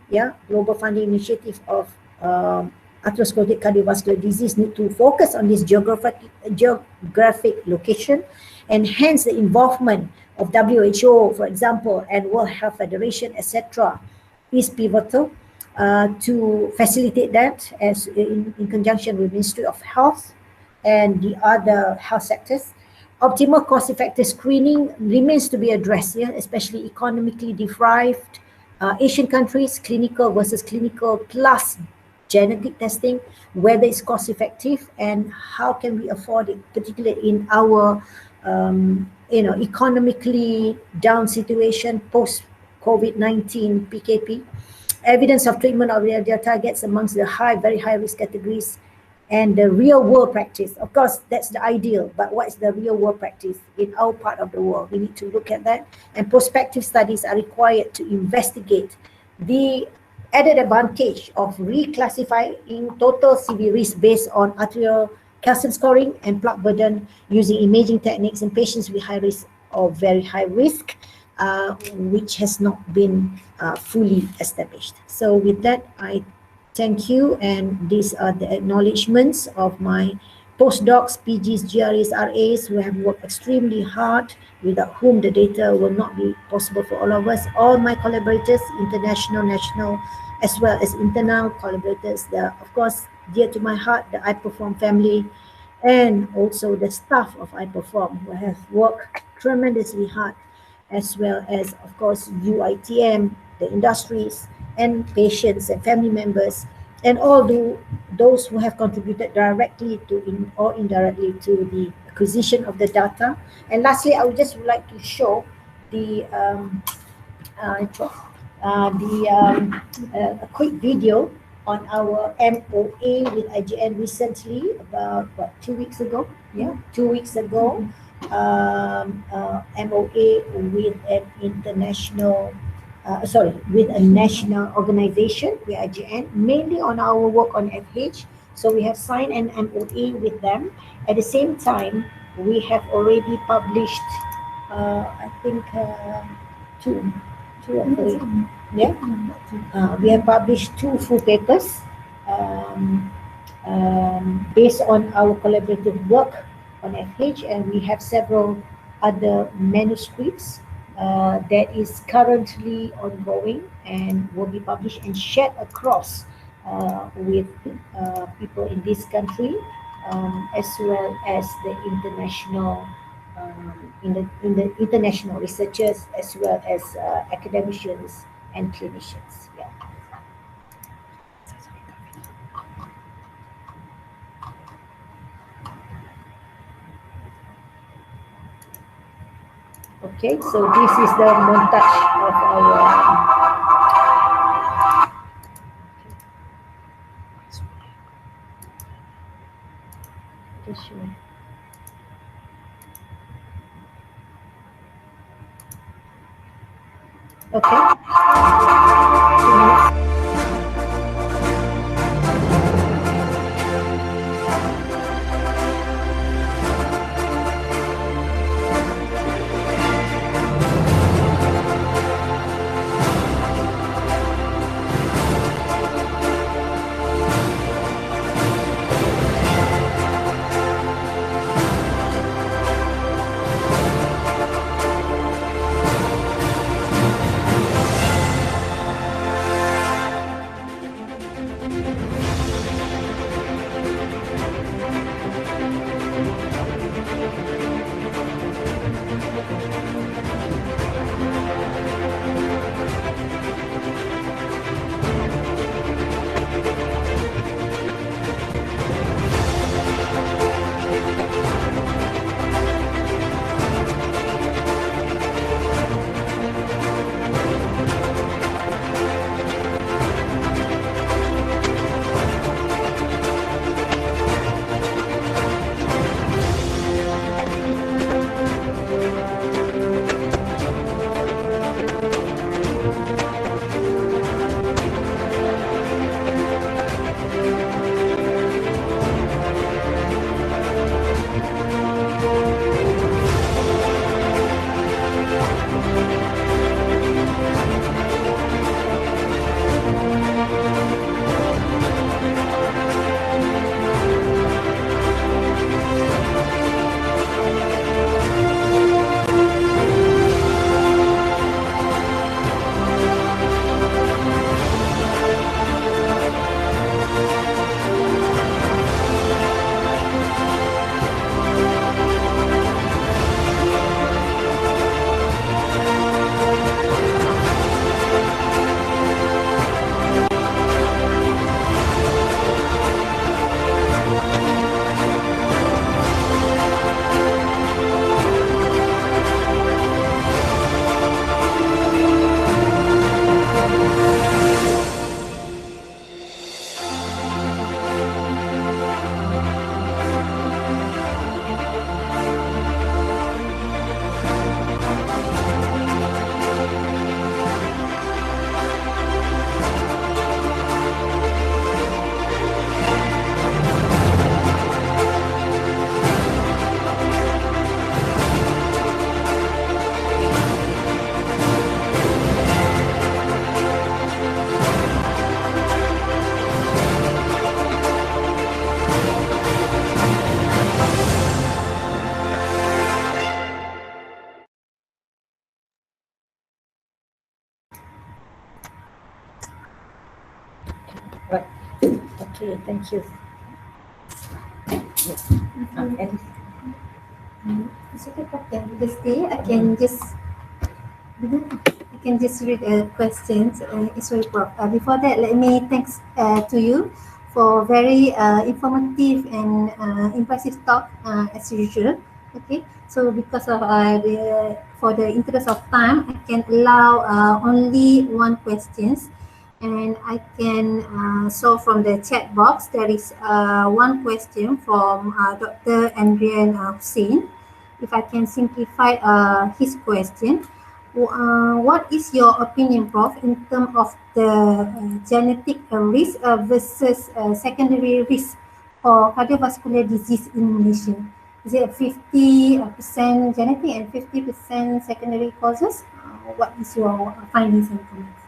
global funding initiative of atherosclerotic cardiovascular disease need to focus on this geographic location, and hence the involvement of WHO, for example, and World Health Federation, etc., is pivotal. To facilitate that, as in conjunction with Ministry of Health and the other health sectors. Optimal cost-effective screening remains to be addressed, especially economically deprived Asian countries, clinical versus clinical plus genetic testing, whether it's cost-effective and how can we afford it, particularly in our economically down situation post-COVID-19 PKP. Evidence of treatment of their targets amongst the very high risk categories, and the real world practice. Of course, that's the ideal, but what is the real world practice in our part of the world? We need to look at that, and prospective studies are required to investigate the added advantage of reclassifying total CV risk based on arterial calcium scoring and plaque burden using imaging techniques in patients with high risk or very high risk, which has not been fully established. So with that, I thank you, and these are the acknowledgements of my postdocs, PGs, GRAs, RAs, who have worked extremely hard, without whom the data will not be possible for all of us. All my collaborators, international, national, as well as internal collaborators, they are, of course, dear to my heart, the I-PPerForM family, and also the staff of I-PPerForM, who have worked tremendously hard, as well as, of course, UITM, the industries, and patients and family members, and all those who have contributed directly to or indirectly to the acquisition of the data. And lastly, I would just like to show a quick video on our MOA with IGN recently, about 2 weeks ago. 2 weeks ago. MOA with an international, with a national organization, with IGN, mainly on our work on FH. So we have signed an MOA with them. At the same time, we have already published, I think, two or three. We have published 2 full papers based on our collaborative work on FH, and we have several other manuscripts that is currently ongoing and will be published and shared across with people in this country, as well as the international in the international researchers, as well as academicians and clinicians. Okay, so this is the montage of our okay. Okay, thank you. It's okay, Prof. Can you just stay? I can just read questions. Sorry, Prof. Before that, let me thanks to you for very informative and impressive talk as usual. Okay, so because of for the interest of time, I can allow only one questions, and I can so from the chat box there is one question from Dr. Andrian Hussein. If I can simplify his question, what is your opinion, Prof, in terms of the genetic risk versus secondary risk for cardiovascular disease in Malaysia? Is it a 50% genetic and 50% secondary causes? What is your findings and comments?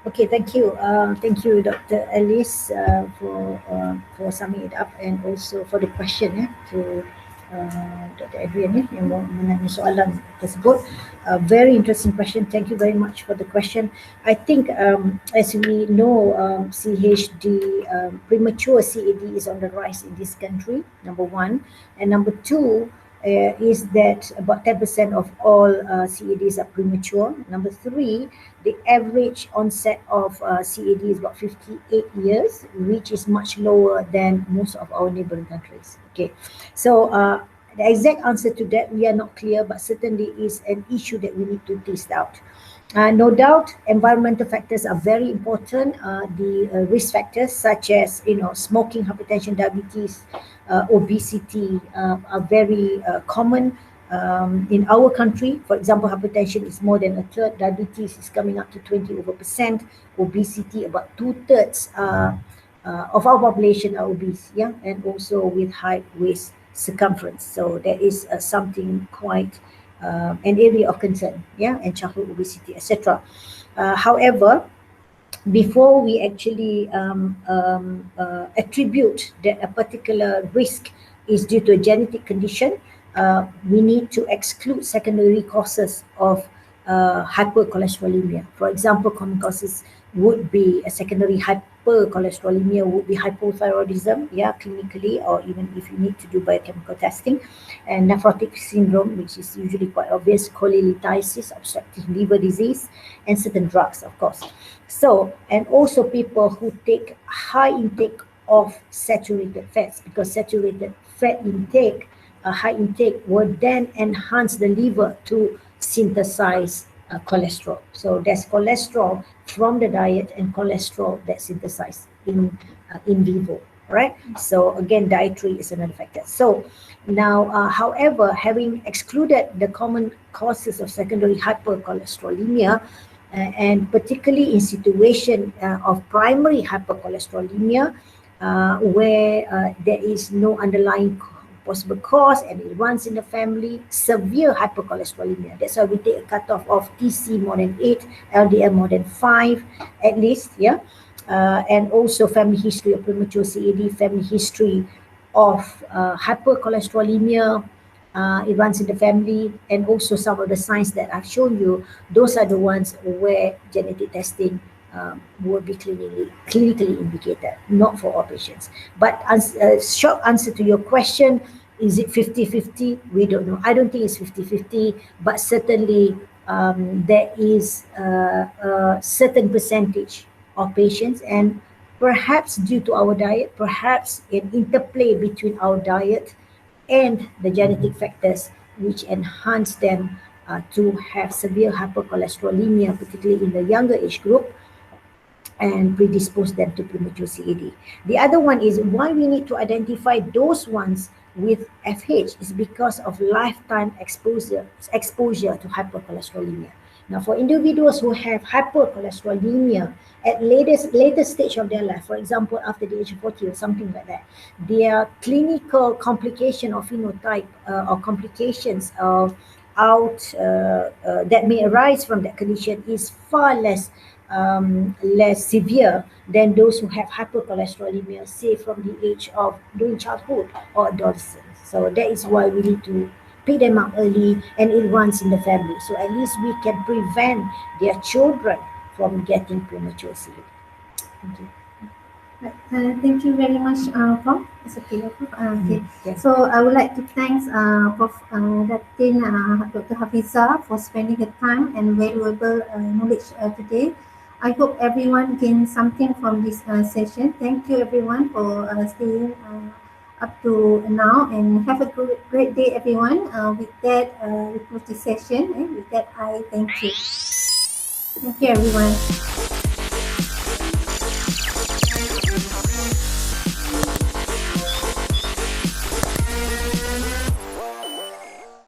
Okay, thank you. Thank you, Dr. Alice, for summing it up and also for the question to Dr. Adrian yang menanya soalan tersebut. Very interesting question. Thank you very much for the question. I think as we know, CHD, premature CAD is on the rise in this country, number one. And number two, is that about 10% of all CADs are premature. Number three, the average onset of CAD is about 58 years, which is much lower than most of our neighboring countries. Okay, so the exact answer to that, we are not clear, but certainly is an issue that we need to test out. No doubt, environmental factors are very important. The risk factors such as smoking, hypertension, diabetes, obesity are very common in our country. For example, hypertension is more than a third, diabetes is coming up to 20% obesity, about 2/3 of our population are obese, and also with high waist circumference. So there is something quite an area of concern, and childhood obesity, etc. However, before we actually attribute that a particular risk is due to a genetic condition, we need to exclude secondary causes of hypercholesterolemia. For example, common causes would be a secondary hypercholesterolemia would be hypothyroidism, clinically, or even if you need to do biochemical testing, and nephrotic syndrome, which is usually quite obvious, cholelithiasis, obstructive liver disease, and certain drugs, of course. So, and also people who take high intake of saturated fats, because saturated fat intake, high intake will then enhance the liver to synthesize cholesterol. So there's cholesterol from the diet and cholesterol that's synthesized in vivo, right? So again, dietary is another factor. So now, however, having excluded the common causes of secondary hypercholesterolemia, and particularly in situation of primary hypercholesterolemia, where there is no underlying possible cause and it runs in the family, severe hypercholesterolemia. That's why we take a cutoff of TC more than 8, LDL more than 5 at least, and also family history of premature CAD, family history of hypercholesterolemia, it runs in the family, and also some of the signs that I've shown you, those are the ones where genetic testing will be clinically indicated, not for all patients. But short answer to your question, is it 50-50? We don't know. I don't think it's 50-50, but certainly there is a certain percentage of patients, and perhaps due to our diet, perhaps an interplay between our diet and the genetic factors which enhance them to have severe hypercholesterolemia, particularly in the younger age group, and predispose them to premature CAD. The other one is why we need to identify those ones with FH is because of lifetime exposure to hypercholesterolemia. Now, for individuals who have hypercholesterolemia at later stage of their life, for example, after the age of 40 or something like that, their clinical complication or phenotype or complications that may arise from that condition is far less severe than those who have hypercholesterolemia, say from the age of during childhood or adolescence. So that is why we need to pick them up early, and it runs in the family. So at least we can prevent their children from getting premature CAD. Thank you. Thank you very much, Prof. It's okay, Prof. Okay. Yeah. So I would like to thank Prof. Datin, Dr. Hapizah for spending the time and valuable knowledge today. I hope everyone gained something from this session. Thank you everyone for staying up to now, and have a great day everyone. With that, we close this session, and with that I thank you. Thank you everyone.